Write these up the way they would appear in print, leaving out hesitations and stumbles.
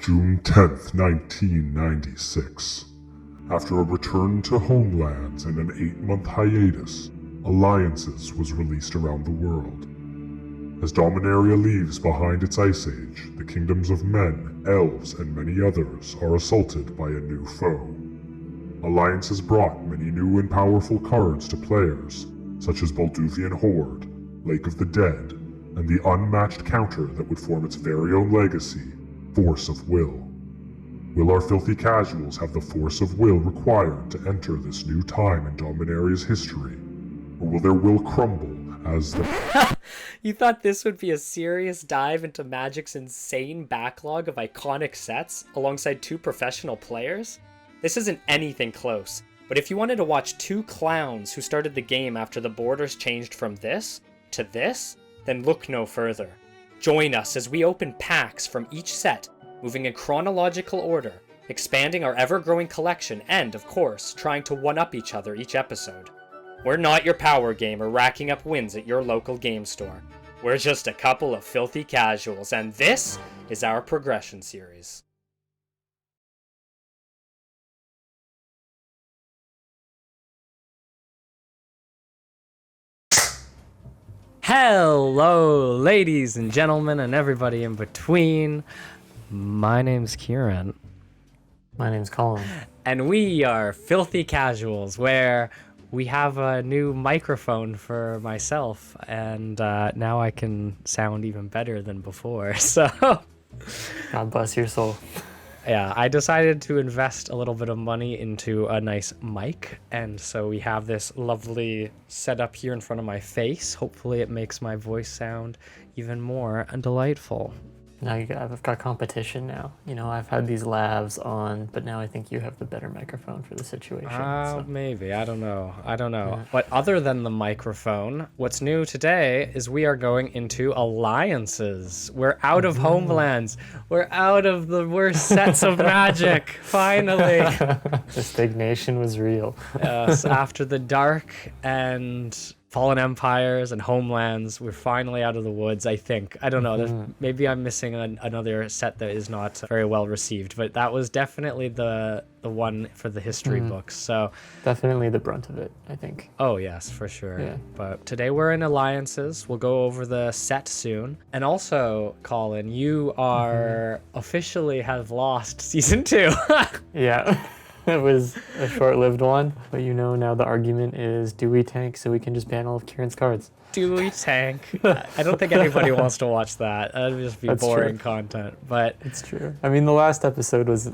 June 10th, 1996. After a return to homelands and an 8-month hiatus, Alliances was released around the world. As Dominaria leaves behind its ice age, the kingdoms of men, elves, and many others are assaulted by a new foe. Alliances brought many new and powerful cards to players, such as Balduvian Horde, Lake of the Dead, and the unmatched counter that would form its very own legacy, Force of Will. Will our filthy casuals have the force of will required to enter this new time in Dominaria's history? Or will their will crumble as the... You thought this would be a serious dive into Magic's insane backlog of iconic sets alongside 2 professional players? This isn't anything close, but if you wanted to watch 2 clowns who started the game after the borders changed from this to this, then look no further. Join us as we open packs from each set, moving in chronological order, expanding our ever-growing collection and, of course, trying to one-up each other each episode. We're not your power gamer racking up wins at your local game store. We're just a couple of filthy casuals, and this is our progression series. Hello, ladies and gentlemen, and everybody in between. My name's Kieran. My name's Colin. And we are Filthy Casuals, where we have a new microphone for myself, and now I can sound even better than before, so... God bless your soul. Yeah, I decided to invest a little bit of money into a nice mic, and so we have this lovely setup here in front of my face. Hopefully it makes my voice sound even more delightful. Now I've got competition now. You know, I've had these labs on, but now I think you have the better microphone for the situation. So. Maybe. I don't know. Yeah. But other than the microphone, what's new today is we are going into alliances. We're out of homelands. We're out of the worst sets of Magic. Finally. The stagnation was real. Yes, after the Dark and Fallen Empires and Homelands, we're finally out of the woods, I think. I don't know. Maybe I'm missing another set that is not very well received, but that was definitely the one for the history books. So definitely the brunt of it, I think. Oh, yes, for sure. Yeah. But today we're in Alliances. We'll go over the set soon. And also, Colin, you are officially have lost Season 2. Yeah. It was a short-lived one, but you know now the argument is, do we tank so we can just ban all of Kieran's cards? Do we tank? I don't think anybody wants to watch that. That'd just be boring content, but... It's true. I mean, the last episode was,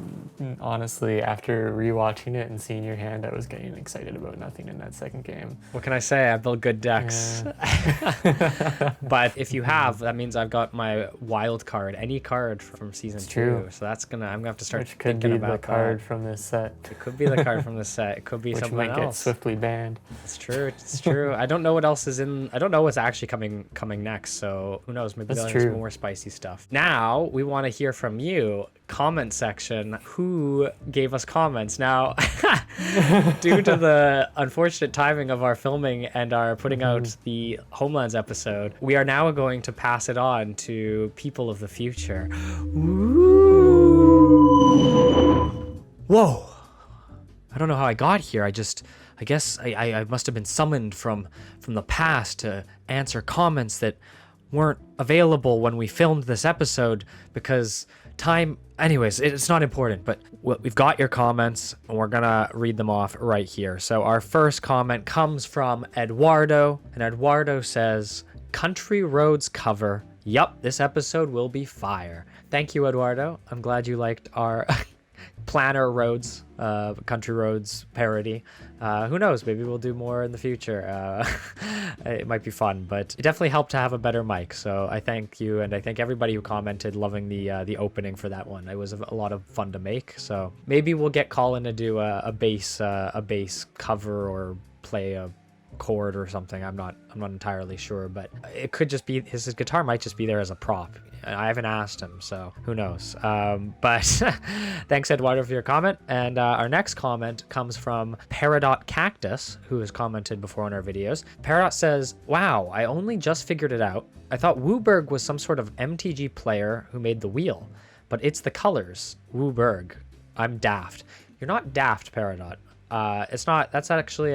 honestly, after rewatching it and seeing your hand, I was getting excited about nothing in that second game. What can I say? I built good decks. Yeah. But if you have, that means I've got my wild card, any card from Season 2. True. So I'm gonna have to start Which could thinking be about the card that. from this set. It could be the card from this set. It could be Which something might get else. swiftly banned. It's true. It's true. I don't know what else is in. I don't know what's actually coming next. So who knows? Maybe there's more spicy stuff. Now we want to hear from you. Comment section. Who gave us comments? Now, due to the unfortunate timing of our filming and our putting out the Homelands episode, we are now going to pass it on to people of the future. Ooh. Whoa. I don't know how I got here. I guess I must have been summoned from the past to answer comments that weren't available when we filmed this episode because time... Anyways, it's not important, but we've got your comments and we're gonna read them off right here. So our first comment comes from Eduardo, and Eduardo says, Country Roads cover. Yup, this episode will be fire. Thank you, Eduardo. I'm glad you liked our... Planner Roads, Country Roads parody. Who knows? Maybe we'll do more in the future. It might be fun, but it definitely helped to have a better mic. So I thank you, and I thank everybody who commented, loving the opening for that one. It was a lot of fun to make. So maybe we'll get Colin to do a bass cover or play a chord or something. I'm not entirely sure, but it could just be his guitar might just be there as a prop. I haven't asked him, so who knows. But thanks, Eduardo, for your comment. And our next comment comes from Peridot Cactus, who has commented before on our videos. Peridot says, wow, I only just figured it out. I thought Wooberg was some sort of MTG player who made the wheel. but it's the colors. Wooburg. I'm daft. You're not daft, Peridot. It's not. That's actually.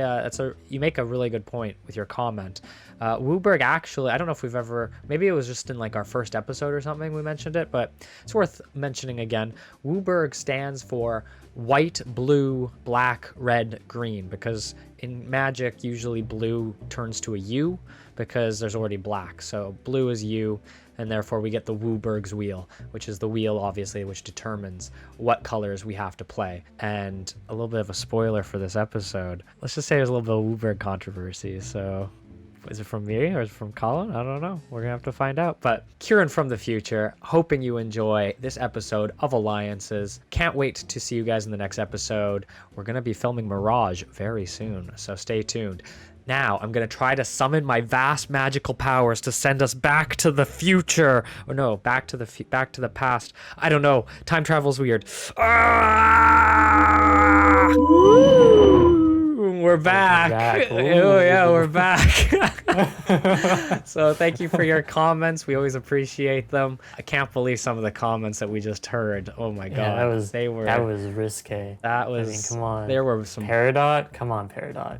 You make a really good point with your comment. Wooburg actually. I don't know if we've ever. Maybe it was just in like our first episode or something we mentioned it, but it's worth mentioning again. Wooburg stands for white, blue, black, red, green, because in Magic usually blue turns to a U because there's already black. So blue is U, and therefore we get the Wooburg's wheel, which is the wheel obviously which determines what colors we have to play. And a little bit of a spoiler for this episode. Let's just say there's a little bit of Wooburg controversy. So is it from me or is it from Colin? I don't know. We're gonna have to find out. But Kieran from the future, hoping you enjoy this episode of Alliances. Can't wait to see you guys in the next episode. We're gonna be filming Mirage very soon, so stay tuned. Now, I'm going to try to summon my vast magical powers to send us back to the future. Or no, back to the past. I don't know. Time travel's weird. Ah! We're back. Oh, yeah, we're back. So thank you for your comments. We always appreciate them. I can't believe some of the comments that we just heard. Oh my God. That was risque. That was, I mean, come on. There were some. Peridot? Come on, Peridot.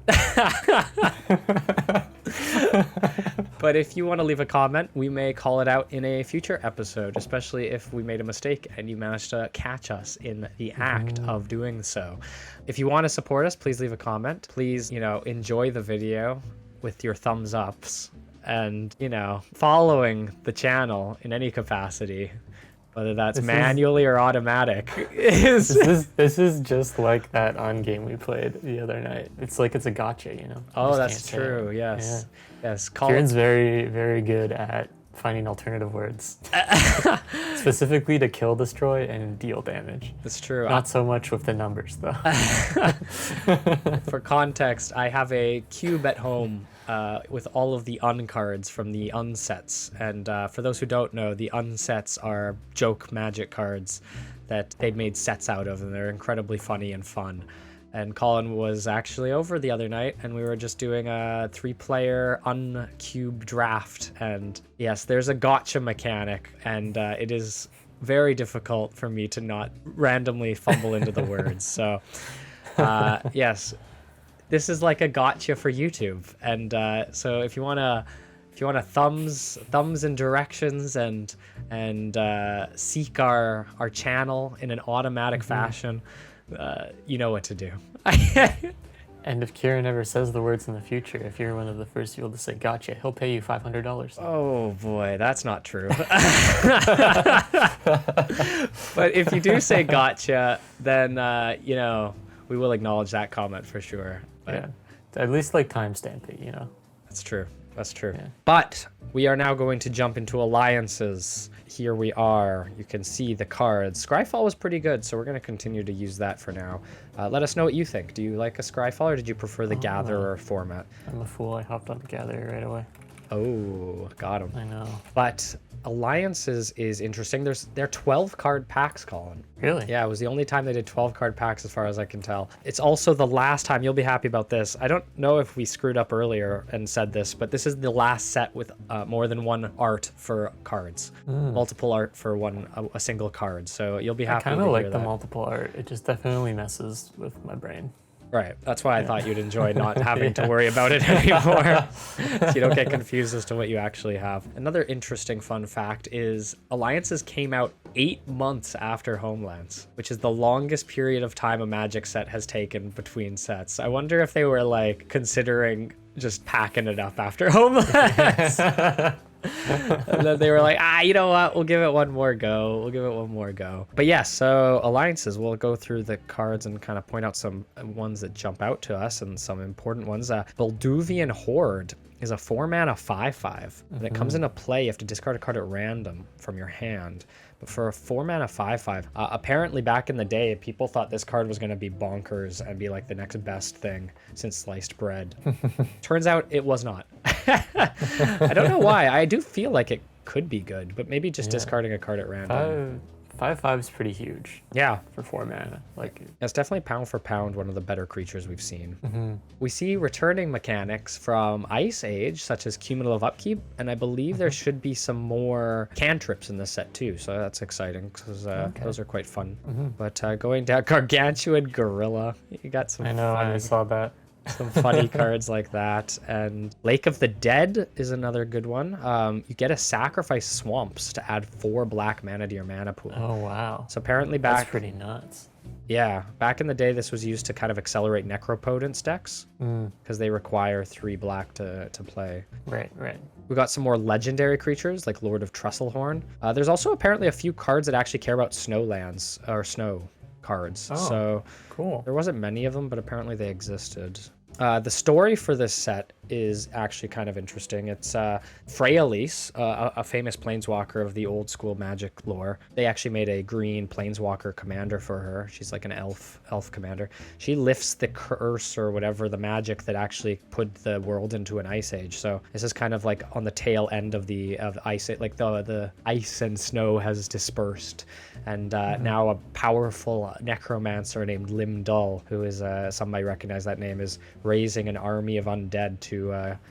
But if you want to leave a comment, we may call it out in a future episode, especially if we made a mistake and you managed to catch us in the act of doing so. If you want to support us, please leave a comment. Please, enjoy the video with your thumbs ups and, following the channel in any capacity, whether that's manually or automatic. This is just like that on game we played the other night. It's like it's a gotcha, Oh, that's true. Yes. Yeah. Yes. Kieran's very, very good at finding alternative words. Specifically to kill, destroy, and deal damage. That's true. Not so much with the numbers, though. For context, I have a cube at home with all of the uncards from the unsets. And for those who don't know, the unsets are joke Magic cards that they've made sets out of, and they're incredibly funny and fun. And Colin was actually over the other night, and we were just doing a 3-player uncube draft. And yes, there's a gotcha mechanic, and it is very difficult for me to not randomly fumble into the words. So yes, this is like a gotcha for YouTube. And so if you wanna thumbs and directions and seek our channel in an automatic fashion, you know what to do. And if Kieran ever says the words in the future, if you're one of the first people to say gotcha, he'll pay you $500. Oh boy, that's not true. But if you do say gotcha, then we will acknowledge that comment for sure. But yeah, at least like timestamp it, That's true. That's true. Yeah. But we are now going to jump into alliances. Here we are. You can see the cards. Scryfall was pretty good, so we're going to continue to use that for now. Let us know what you think. Do you like a Scryfall, or did you prefer the Gatherer format? I'm a fool. I hopped on the Gatherer right away. Oh, got him. I know. But alliances is interesting. They're 12 card packs, Colin. Really? Yeah, it was the only time they did 12 card packs as far as I can tell. It's also the last time, you'll be happy about this. I don't know if we screwed up earlier and said this, but this is the last set with more than one art for cards. Multiple art for a single card. So you'll be happy I kind to of hear like the that. multiple art. It just definitely messes with my brain. Right. That's why I thought you'd enjoy not having to worry about it anymore. So you don't get confused as to what you actually have. Another interesting fun fact is Alliances came out 8 months after Homelands, which is the longest period of time a Magic set has taken between sets. I wonder if they were like considering just packing it up after Homelands. And then they were like, you know what? We'll give it one more go. But yeah, so alliances, we'll go through the cards and kind of point out some ones that jump out to us and some important ones. Balduvian Horde is a 4-mana 5/5. When it comes into play, you have to discard a card at random from your hand. But for a 4-mana 5/5, apparently back in the day, people thought this card was going to be bonkers and be like the next best thing since sliced bread. Turns out it was not. I don't know why. I do feel like it could be good, but maybe just discarding a card at random. 5/5 is pretty huge Yeah. for 4 mana. Like, It's definitely pound for pound one of the better creatures we've seen. We see returning mechanics from Ice Age, such as cumulative upkeep, and I believe there should be some more cantrips in this set too, so that's exciting because those are quite fun. But going down, Gargantuan Gorilla, you got some I know, I saw that. some funny cards like that. And Lake of the Dead is another good one. You get to sacrifice swamps to add 4 black mana to your mana pool. Oh, wow. So apparently That's pretty nuts. yeah, back in the day, this was used to kind of accelerate Necropotence decks because they require 3 black to play. Right. We got some more legendary creatures like Lord of Trestlehorn. There's also apparently a few cards that actually care about snowlands or snow cards. Oh, so cool. there wasn't many of them, but apparently they existed. The story for this set is actually kind of interesting. It's Freyalise, a famous planeswalker of the old school Magic lore. They actually made a green planeswalker commander for her. She's like an elf commander. She lifts the curse or whatever, the magic that actually put the world into an ice age. So this is kind of like on the tail end of the ice, like the ice and snow has dispersed. And now a powerful necromancer named Limdul, who is, some might recognize that name, is raising an army of undead to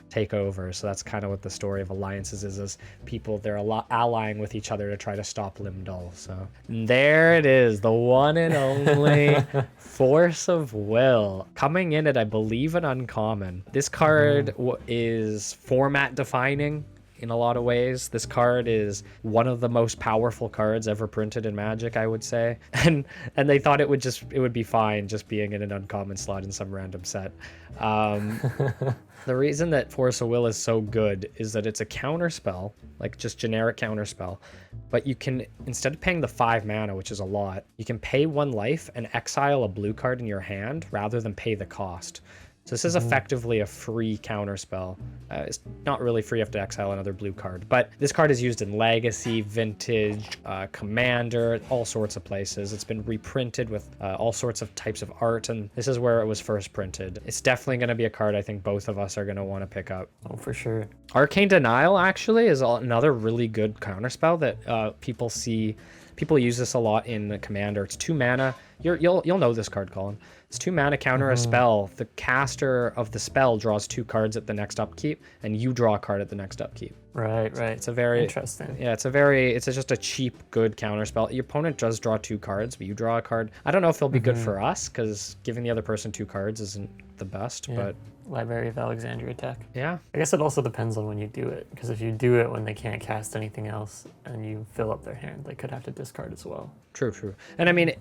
take over. So that's kind of what the story of alliances is people, they're allying with each other to try to stop Limdul. So and there it is, the one and only Force of Will. Coming in at, I believe, an uncommon. This card is format defining. In a lot of ways, this card is one of the most powerful cards ever printed in Magic, I would say, and they thought it would be fine just being in an uncommon slot in some random set. The reason that Force of Will is so good is that it's a counter spell, like just generic counter spell, but you can, instead of paying the 5 mana, which is a lot, you can pay 1 life and exile a blue card in your hand rather than pay the cost. So this is effectively a free counter spell. It's not really free, you have to exile another blue card. But this card is used in Legacy, Vintage, Commander, all sorts of places. It's been reprinted with all sorts of types of art, and this is where it was first printed. It's definitely going to be a card I think both of us are going to want to pick up. Oh, for sure. Arcane Denial actually is another really good counter spell that people use this a lot in Commander. It's 2 mana. You'll know this card, Colin. It's 2 mana, counter a spell. The caster of the spell draws 2 cards at the next upkeep, and you draw a card at the next upkeep. Right. It's a very interesting. Yeah, it's just a cheap, good counter spell. Your opponent does draw 2 cards, but you draw a card. I don't know if it'll be good for us, because giving the other person 2 cards isn't the best, but Library of Alexandria tech. yeah. I guess it also depends on when you do it, because if you do it when they can't cast anything else and you fill up their hand, they could have to discard as well. True. And I mean,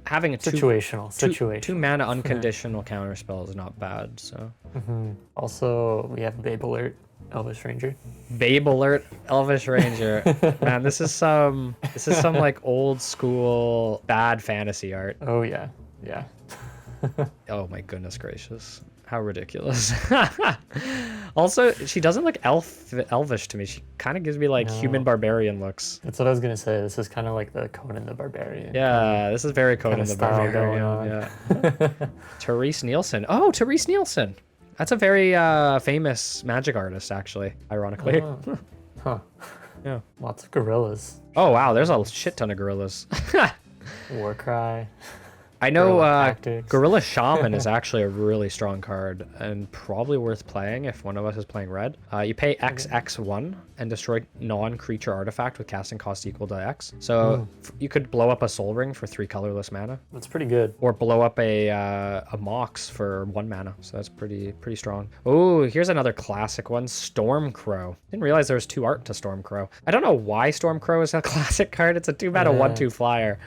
having a situational 2 mana unconditional counter spell is not bad. So Also, we have Babe Alert, Elvish Ranger. Babe Alert, Elvish Ranger. Man, this is some like old school bad fantasy art. Oh yeah. Oh my goodness gracious. How ridiculous. Also, she doesn't look elvish to me. She kind of gives me like human barbarian looks. That's what I was gonna say. This is kind of like the Conan the Barbarian. Yeah, this is very Conan the Barbarian. Yeah. Therese Nielsen. Oh, Therese Nielsen. That's a very famous magic artist, actually, ironically. Huh. Yeah. Lots of gorillas. Oh, wow. There's a shit ton of gorillas. Warcry. I know Tactics. Gorilla Shaman is actually a really strong card and probably worth playing if one of us is playing red. You pay XX1 and destroy non-creature artifact with casting cost equal to X. So you could blow up a Soul Ring for 3 colorless mana. That's pretty good. Or blow up a Mox for 1 mana. So that's pretty strong. Oh, here's another classic one, Stormcrow. Didn't realize there was 2 art to Stormcrow. I don't know why Stormcrow is a classic card. It's a 2 mana 1/2 flyer.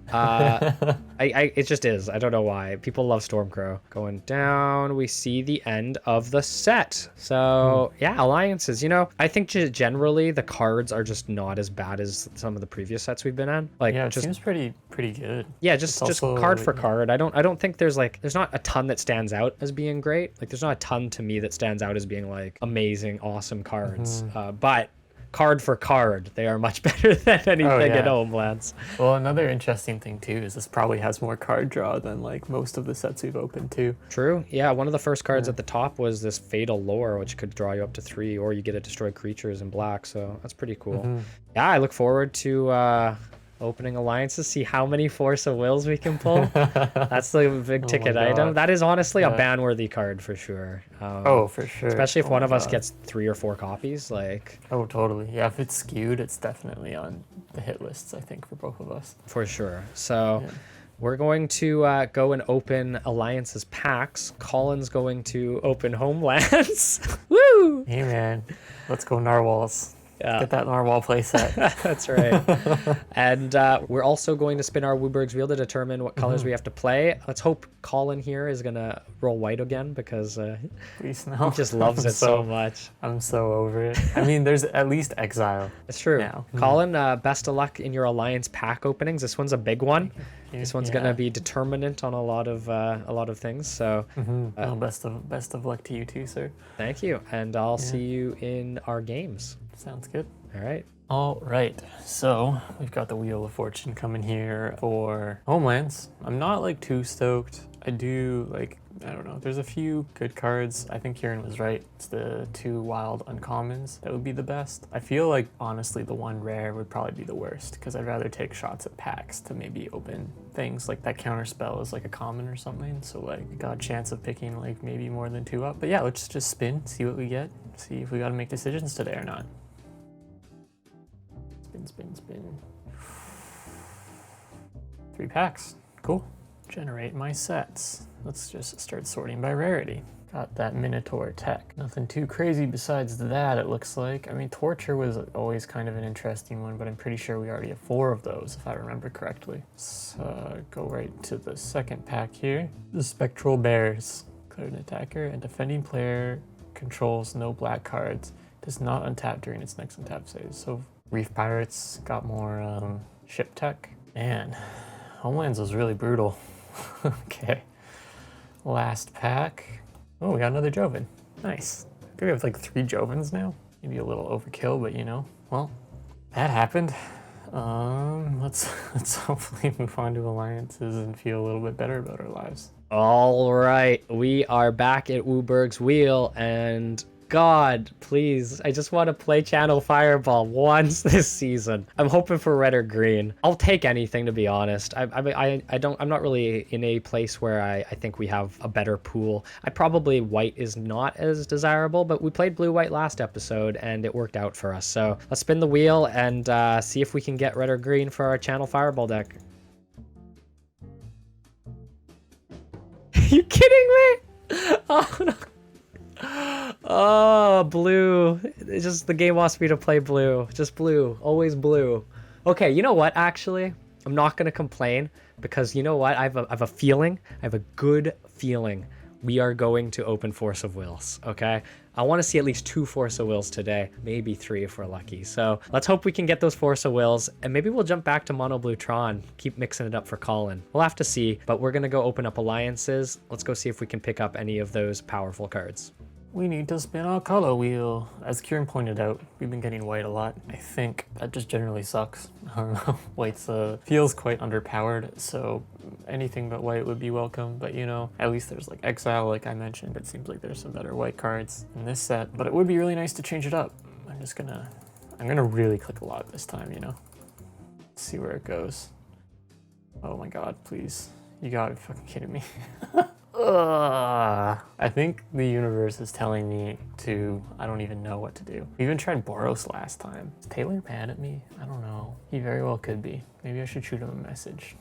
It just is. I don't know why. People love Stormcrow. Going down, we see the end of the set. So yeah, alliances. You know, I think generally the cards are just not as bad as some of the previous sets we've been on. Like, yeah, it seems pretty good. Yeah, just also, card for card. I don't think there's not a ton that stands out as being great. Like, there's not a ton to me that stands out as being like amazing, awesome cards. But card for card, they are much better than anything in Homelands. Well, another interesting thing too is this probably has more card draw than like most of the sets we've opened too. True. Yeah, one of the first cards at the top was this Fatal Lore, which could draw you up to 3, or you get to destroy creatures in black. So that's pretty cool. Yeah, I look forward to Opening alliances, see how many Force of Wills we can pull. That's the big ticket item. That is honestly a ban-worthy card for sure. Oh, for sure. Especially if one of us gets 3 or 4 copies. Like. Oh, totally. Yeah, if it's skewed, it's definitely on the hit lists, I think, for both of us. For sure. So we're going to go and open alliances packs. Colin's going to open homelands. Woo! Hey, man. Let's go narwhals. Yeah. Get that narwhal playset. That's right. And we're also going to spin our Wooburg's wheel to determine what colors we have to play. Let's hope Colin here is going to roll white again because he just loves it so much. I'm so over it. I mean, there's at least exile. It's true. Now. Colin, best of luck in your alliance pack openings. This one's a big one. This one's going to be determinant on a lot of things. So well, best of luck to you too, sir. Thank you. And I'll see you in our games. Sounds good. All right. All right. So we've got the Wheel of Fortune coming here for Homelands. I'm not like too stoked. I do like, I don't know. There's a few good cards. I think Kieran was right. It's the 2 wild uncommons that would be the best. I feel like honestly the 1 rare would probably be the worst because I'd rather take shots at packs to maybe open things like that counter spell is like a common or something. So like got a chance of picking like maybe more than 2 up. But yeah, let's just spin, see what we get. See if we got to make decisions today or not. Spin. 3 packs. Cool. Generate my sets. Let's just start sorting by rarity. Got that Minotaur tech. Nothing too crazy besides that, it looks like. I mean, Torture was always kind of an interesting one, but I'm pretty sure we already have 4 of those, if I remember correctly. So go right to the second pack here. The Spectral Bears. Declare an attacker and defending player controls no black cards. Does not untap during its next untap phase. So Reef Pirates got more ship tech. Man, Homelands was really brutal. Okay. Last pack. Oh, we got another Joven. Nice. I think we have like 3 Jovens now. Maybe a little overkill, but you know. Well, that happened. Let's hopefully move on to alliances and feel a little bit better about our lives. All right, we are back at Wooburg's wheel, and God, please, I just want to play Channel Fireball once this season. I'm hoping for red or green. I'll take anything, to be honest. I'm not really in a place where I think we have a better pool. White is not as desirable, but we played blue-white last episode and it worked out for us. So let's spin the wheel and see if we can get red or green for our Channel Fireball deck. You kidding me? Oh no. Oh, blue. It's just the game wants me to play blue. Just blue. Always blue. Okay, you know what, actually? I'm not going to complain because you know what? I have a feeling. I have a good feeling we are going to open Force of Wills, okay? I want to see at least 2 Force of Wills today. Maybe 3 if we're lucky. So let's hope we can get those Force of Wills, and maybe we'll jump back to Mono Blue Tron. Keep mixing it up for Colin. We'll have to see, but we're going to go open up alliances. Let's go see if we can pick up any of those powerful cards. We need to spin our color wheel. As Kieran pointed out, we've been getting white a lot. I think that just generally sucks. I don't know. White's feels quite underpowered, so anything but white would be welcome. But you know, at least there's like exile, like I mentioned. It seems like there's some better white cards in this set, but it would be really nice to change it up. I'm gonna really click a lot this time, you know. Let's see where it goes. Oh my God, please. You gotta be fucking kidding me. Ugh. I think the universe is telling me to, I don't even know what to do. We even tried Boros last time. Is Taylor mad at me? I don't know. He very well could be. Maybe I should shoot him a message.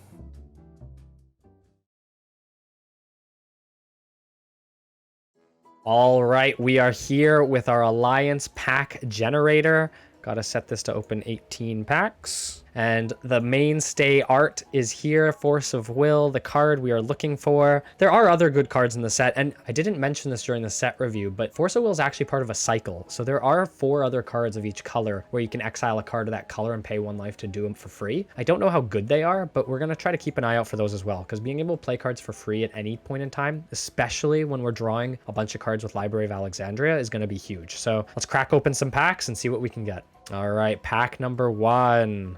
All right, we are here with our Alliance pack generator. Gotta set this to open 18 packs. And the mainstay art is here, Force of Will, the card we are looking for. There are other good cards in the set, and I didn't mention this during the set review, but Force of Will is actually part of a cycle. So there are 4 other cards of each color where you can exile a card of that color and pay 1 life to do them for free. I don't know how good they are, but we're gonna try to keep an eye out for those as well, because being able to play cards for free at any point in time, especially when we're drawing a bunch of cards with Library of Alexandria, is gonna be huge. So let's crack open some packs and see what we can get. All right, pack number 1.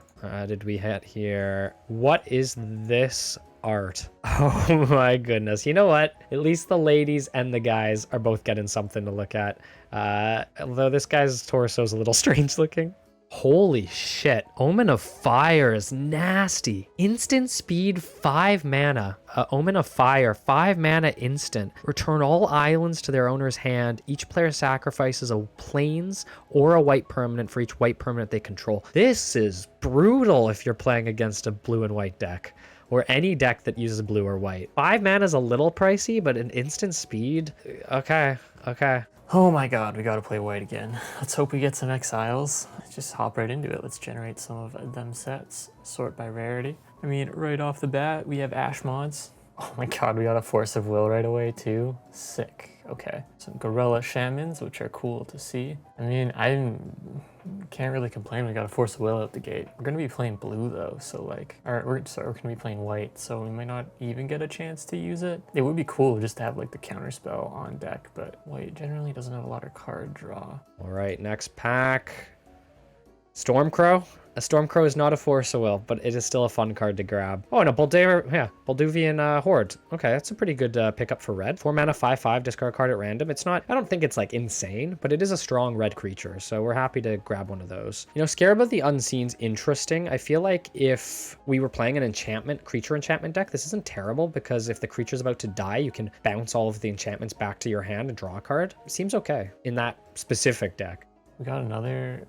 Did we hit here? What is this art? Oh my goodness. You know what? At least the ladies and the guys are both getting something to look at. Although this guy's torso is a little strange looking. Holy shit. Omen of Fire is nasty. Instant speed, 5 mana. Omen of Fire, 5 mana instant. Return all islands to their owner's hand. Each player sacrifices a plains or a white permanent for each white permanent they control. This is brutal if you're playing against a blue and white deck, or any deck that uses blue or white. 5 mana is a little pricey, but an instant speed? Okay. Oh my god, we gotta play white again. Let's hope we get some exiles. Let's just hop right into it. Let's generate some of them sets. Sort by rarity. I mean, right off the bat, we have Ash mods. Oh my god, we got a Force of Will right away too. Sick. Okay. Some Gorilla Shamans, which are cool to see. I mean, I can't really complain. We got a Force of Will out the gate. We're gonna be playing blue though, so like, we're gonna be playing white, so we might not even get a chance to use it. It would be cool just to have like the counter spell on deck, but white generally doesn't have a lot of card draw. All right, next pack. Stormcrow. A Stormcrow is not a Force of Will, but it is still a fun card to grab. Oh, and a Bolduvian Horde. Okay, that's a pretty good pickup for red. 4 mana, 5/5, discard card at random. It's not, I don't think it's like insane, but it is a strong red creature, so we're happy to grab one of those. You know, Scarab of the Unseen's interesting. I feel like if we were playing an creature enchantment deck, this isn't terrible, because if the creature's about to die, you can bounce all of the enchantments back to your hand and draw a card. It seems okay in that specific deck. We got another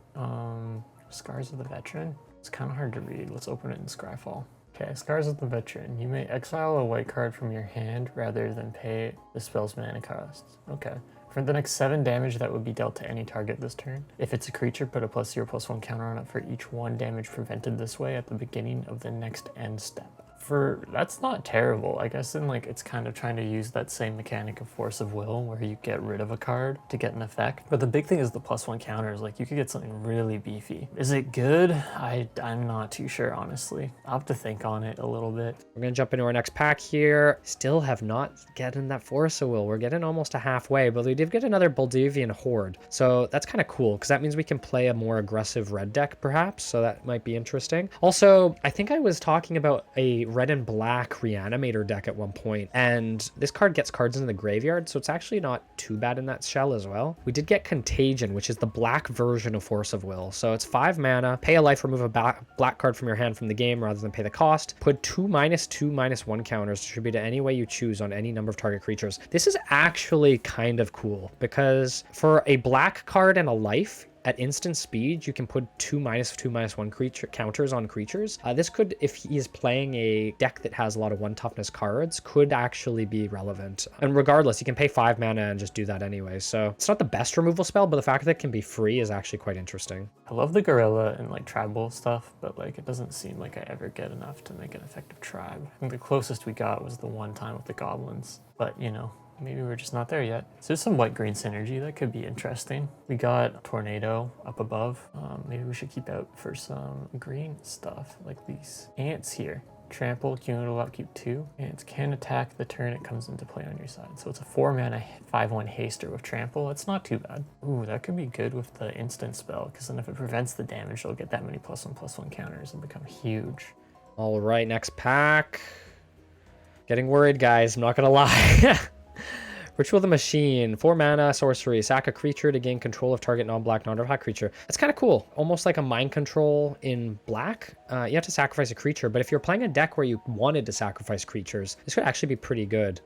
Scars of the Veteran. It's kind of hard to read. Let's open it in Scryfall. Okay, Scars of the Veteran. You may exile a white card from your hand rather than pay the spell's mana cost. Okay. For the next 7 damage that would be dealt to any target this turn. If it's a creature, put a +0/+1 counter on it for each 1 damage prevented this way at the beginning of the next end step. That's not terrible. I guess in like, it's kind of trying to use that same mechanic of Force of Will where you get rid of a card to get an effect. But the big thing is the +1 counters. Like, you could get something really beefy. Is it good? I'm not too sure, honestly. I'll have to think on it a little bit. We're gonna jump into our next pack here. Still have not gotten that Force of Will. We're getting almost to halfway, but we did get another Bolduvian Horde. So that's kind of cool, because that means we can play a more aggressive red deck, perhaps. So that might be interesting. Also, I think I was talking about a red and black Reanimator deck at one point, and this card gets cards into the graveyard, so it's actually not too bad in that shell as well. We did get Contagion, which is the black version of Force of Will. So it's 5 mana, pay a life, remove a black card from your hand from the game rather than pay the cost. Put 2 -2/-1 counters distributed any way you choose on any number of target creatures. This is actually kind of cool, because for a black card and a life, at instant speed, you can put 2 -2/-1 creature counters on creatures. This could, if he is playing a deck that has a lot of 1 toughness cards, could actually be relevant. And regardless, you can pay 5 mana and just do that anyway. So it's not the best removal spell, but the fact that it can be free is actually quite interesting. I love the gorilla and like tribal stuff, but like, it doesn't seem like I ever get enough to make an effective tribe. I think the closest we got was the one time with the goblins, but you know, maybe we're just not there yet. So there's some white-green synergy that could be interesting. We got Tornado up above. Maybe we should keep out for some green stuff, like these ants here. Trample, cumulative upkeep 2. Ants can attack the turn it comes into play on your side. So it's a 4 mana 5/1 haster with trample. It's not too bad. Ooh, that could be good with the instant spell, because then if it prevents the damage, it'll get that many +1/+1 counters and become huge. All right, next pack. Getting worried, guys. I'm not gonna lie. Ritual of the Machine, 4 mana, sorcery, sack a creature to gain control of target non-black, non-black creature. That's kind of cool. Almost like a mind control in black. You have to sacrifice a creature, but if you're playing a deck where you wanted to sacrifice creatures, this could actually be pretty good.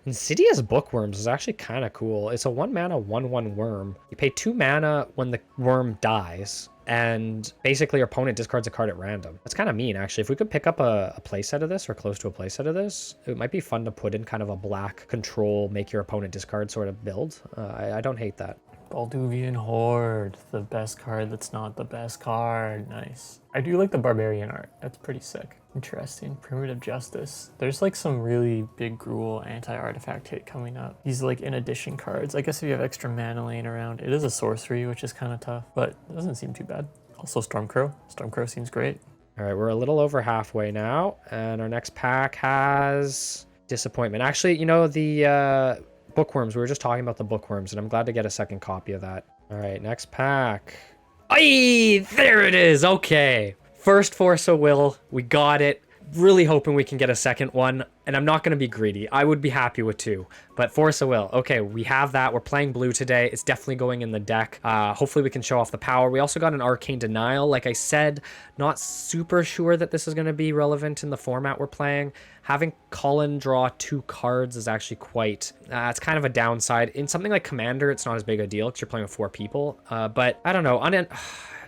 Insidious Bookworms is actually kind of cool. It's a 1 mana, 1/1 worm. You pay 2 mana when the worm dies, and basically your opponent discards a card at random. That's kind of mean, actually. If we could pick up a playset of this, or close to a playset of this, it might be fun to put in kind of a black control, make your opponent discard sort of build. I don't hate that. Bolduvian Horde, the best card that's not the best card. Nice. I do like the Barbarian art. That's pretty sick. Interesting. Primitive Justice. There's like some really big Gruul anti-artifact hit coming up. These like in addition cards. I guess if you have extra mana laying around, it is a sorcery, which is kind of tough, but it doesn't seem too bad. Also Stormcrow. Stormcrow seems great. All right, we're a little over halfway now, and our next pack has Disappointment. Actually, you know, the Bookworms, we were just talking about the Bookworms, and I'm glad to get a second copy of that. All right, next pack. Aye, there it is. Okay. First Force of Will. We got it. really hoping we can get a second one, and I'm not going to be greedy. I would be happy with 2, but Force of Will. Okay, we have that. We're playing blue today. It's definitely going in the deck. Hopefully we can show off the power. We also got an Arcane Denial. Like I said, not super sure that this is going to be relevant in the format we're playing. Having Cullen draw 2 cards is actually quite... it's kind of a downside. In something like Commander, it's not as big a deal because you're playing with 4 people. But I don't know.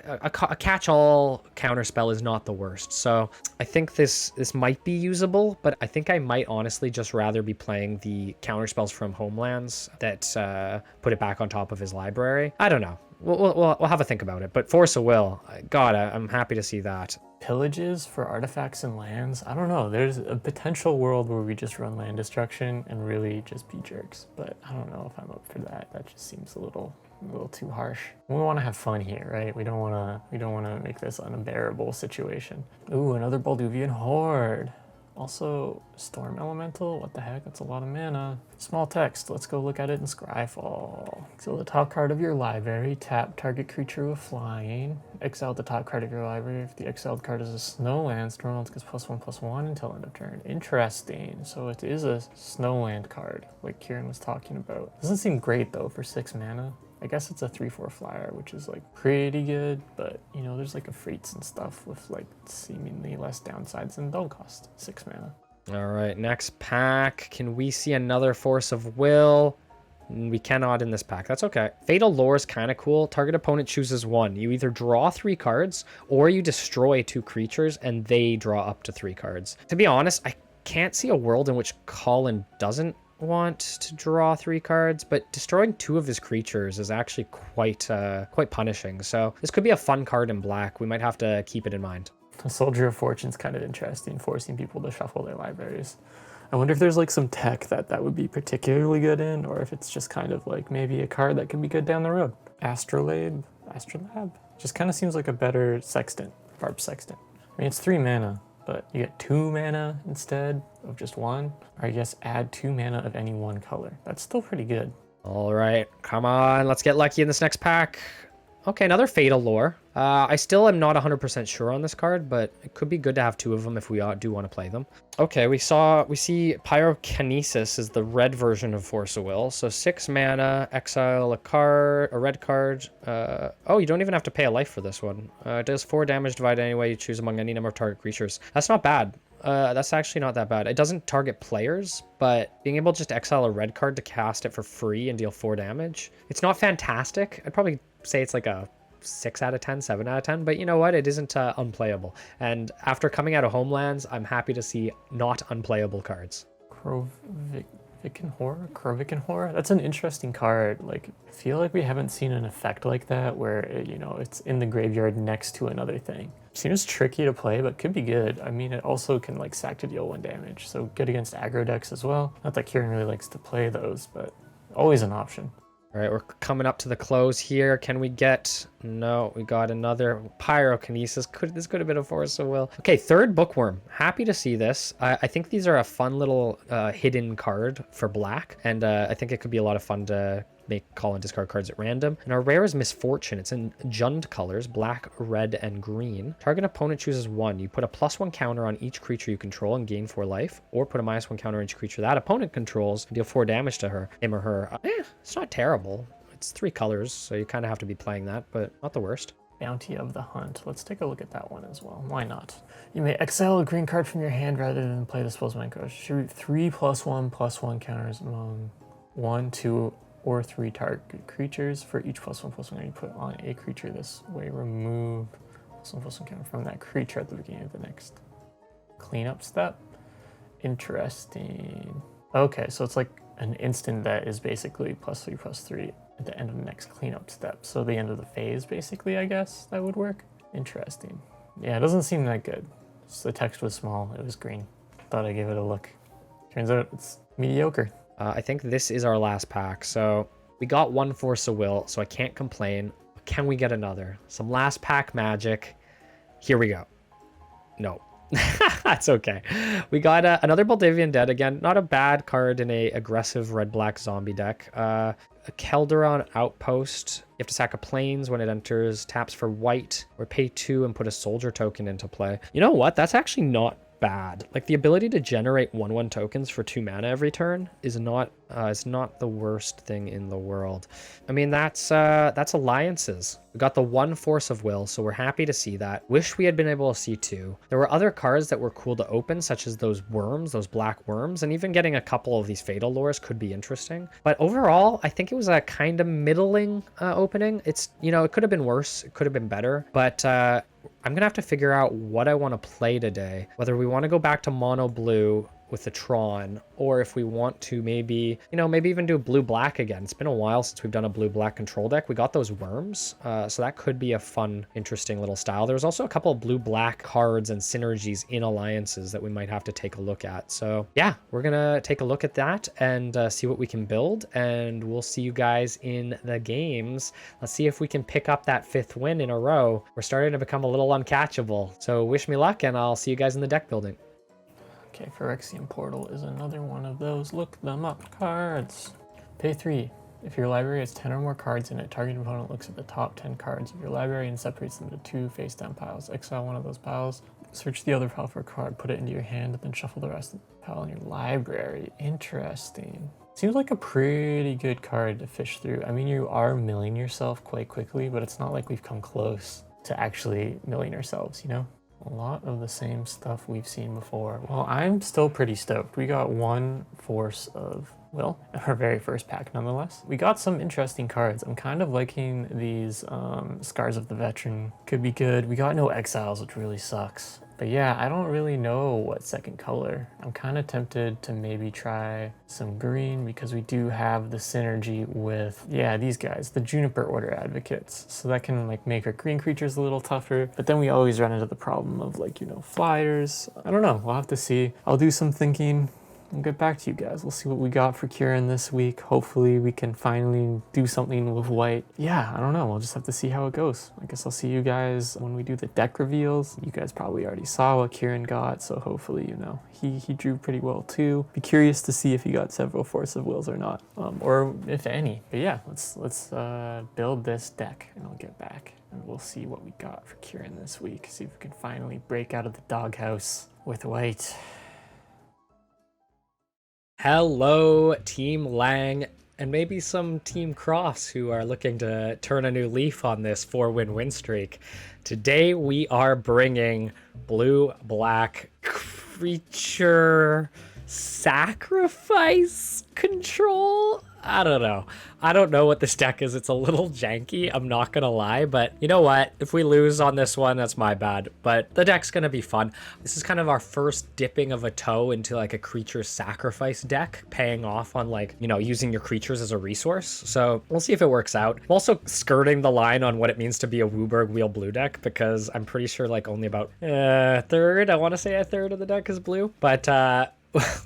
A catch-all counterspell is not the worst. So I think this might be usable, but I think I might honestly just rather be playing the counterspells from Homelands that put it back on top of his library. I don't know. We'll have a think about it. But Force of Will, God, I'm happy to see that. Pillages for artifacts and lands. I don't know. There's a potential world where we just run land destruction and really just be jerks. But I don't know if I'm up for that. That just seems a little too harsh. We want to have fun here, right? We don't want to make this an unbearable situation. Ooh, another Balduvian Horde. Also, Storm Elemental, what the heck, that's a lot of mana. Small text, let's go look at it in Scryfall. So the top card of your library, tap target creature with flying. Exile the top card of your library. If the exiled card is a snowland, Stormland gets +1/+1 until end of turn. Interesting, so it is a snowland card, like Kieran was talking about. Doesn't seem great though for 6 mana. I guess it's a 3/4 flyer, which is like pretty good, but you know, there's like Efreets and stuff with like seemingly less downsides and don't cost 6 mana. All right, next pack. Can we see another Force of Will? We cannot in this pack. That's okay. Fatal Lore is kind of cool. Target opponent chooses 1. You either draw 3 cards or you destroy 2 creatures and they draw up to 3 cards. To be honest, I can't see a world in which Colin doesn't want to draw 3 cards, but destroying 2 of his creatures is actually quite punishing. So this could be a fun card in black. We might have to keep it in mind. The Soldier of Fortune's kind of interesting, forcing people to shuffle their libraries. I wonder if there's like some tech that would be particularly good in, or if it's just kind of like maybe a card that could be good down the road. Astrolab? Just kind of seems like a better Sextant, Barb Sextant. I mean, it's 3 mana, but you get 2 mana instead of just 1. Or I guess add 2 mana of any 1 color. That's still pretty good. All right, come on, let's get lucky in this next pack. Okay, another Fatal Lore. I still am not 100% sure on this card, but it could be good to have 2 of them if we do want to play them. Okay, we see Pyrokinesis is the red version of Force of Will. So 6 mana, exile a red card. Oh, you don't even have to pay a life for this one. It does 4 damage divided any way you choose among any number of target creatures. That's not bad. That's actually not that bad. It doesn't target players, but being able to just exile a red card to cast it for free and deal 4 damage, it's not fantastic. I'd probably say it's like a 6 out of 10, 7 out of 10, but you know what? It isn't unplayable. And after coming out of Homelands, I'm happy to see not unplayable cards. Krovikan Horror? That's an interesting card. Like, I feel like we haven't seen an effect like that where, it's in the graveyard next to another thing. Seems tricky to play, but could be good. I mean, it also can like sack to deal 1 damage, so good against aggro decks as well. Not that Kieran really likes to play those, but always an option. All right, we're coming up to the close here. Can we get... No, we got another Pyrokinesis. This could have been a Force of Will. Okay, 3rd Bookworm. Happy to see this. I think these are a fun little hidden card for black, and I think it could be a lot of fun to call and discard cards at random. And our rare is Misfortune. It's in Jund colors, black, red, and green. Target opponent chooses 1. You put a +1 counter on each creature you control and gain 4 life, or put a -1 counter on each creature that opponent controls and deal 4 damage to him or her. It's not terrible. It's 3 colors, so you kind of have to be playing that, but not the worst. Bounty of the Hunt. Let's take a look at that one as well. Why not? You may exile a green card from your hand rather than play the spell's mana card. Shoot 3 +1/+1 counters among 1, 2, or 3 target creatures. For each +1/+1 you put on a creature this way, remove +1/+1 counter from that creature at the beginning of the next cleanup step. Interesting. Okay, so it's like an instant that is basically +3/+3 at the end of the next cleanup step. So the end of the phase, basically, I guess that would work. Interesting. Yeah, it doesn't seem that good. So the text was small, it was green. Thought I'd give it a look. Turns out it's mediocre. I think this is our last pack. So we got 1 Force of Will, so I can't complain. But can we get another? Some last pack magic. Here we go. No. That's okay. We got another Baldivian Dead again. Not a bad card in a aggressive red-black zombie deck. A Kelderon Outpost. You have to sack a plains when it enters. Taps for white. Or pay 2 and put a soldier token into play. You know what? That's actually not bad. Like the ability to generate 1/1 tokens for 2 mana every turn is not the worst thing in the world. I mean, that's alliances. We got the 1 force of will, so we're happy to see that. Wish we had been able to see 2. There were other cards that were cool to open, such as those worms, those black worms, and even getting a couple of these fatal lures could be interesting. But overall, I think it was a kind of middling opening. It's, it could have been worse, it could have been better, but I'm gonna have to figure out what I want to play today, whether we want to go back to mono blue with the Tron, or if we want to maybe even do blue-black again. It's been a while since we've done a blue-black control deck. We got those worms, so that could be a fun, interesting little style. There's also a couple of blue-black cards and synergies in alliances that we might have to take a look at. So yeah, we're gonna take a look at that and see what we can build, and we'll see you guys in the games. Let's see if we can pick up that 5th win in a row. We're starting to become a little uncatchable. So wish me luck, and I'll see you guys in the deck building. Okay, Phyrexian Portal is another one of those look them up cards. Pay 3. If your library has 10 or more cards in it, target opponent looks at the top 10 cards of your library and separates them into 2 face-down piles. Exile one of those piles, search the other pile for a card, put it into your hand, and then shuffle the rest of the pile in your library. Interesting. Seems like a pretty good card to fish through. I mean, you are milling yourself quite quickly, but it's not like we've come close to actually milling ourselves, A lot of the same stuff we've seen before. Well, I'm still pretty stoked. We got 1 force of will, our very first pack nonetheless. We got some interesting cards. I'm kind of liking these Scars of the Veteran. Could be good. We got no exiles, which really sucks. But yeah, I don't really know what second color. I'm kind of tempted to maybe try some green because we do have the synergy with, these guys, the Juniper Order Advocates. So that can make our green creatures a little tougher. But then we always run into the problem of flyers. I don't know, we'll have to see. I'll do some thinking. I'll get back to you guys. We'll see what we got for Kieran this week. Hopefully we can finally do something with white. Yeah, I don't know. We'll just have to see how it goes. I guess I'll see you guys when we do the deck reveals. You guys probably already saw what Kieran got, so hopefully, he drew pretty well too. Be curious to see if he got several Force of Wills or not, or if any. But yeah, let's build this deck, and I'll get back and we'll see what we got for Kieran this week. See if we can finally break out of the doghouse with white. Hello, Team Lang, and maybe some Team Cross who are looking to turn a new leaf on this 4-win win streak. Today we are bringing blue-black creature sacrifice control? I don't know. I don't know what this deck is. It's a little janky, I'm not gonna lie, but you know what? If we lose on this one, that's my bad. But the deck's gonna be fun. This is kind of our first dipping of a toe into a creature sacrifice deck, paying off on using your creatures as a resource. So we'll see if it works out. I'm also skirting the line on what it means to be a Wooburg Wheel blue deck, because I'm pretty sure only about a third of the deck is blue. But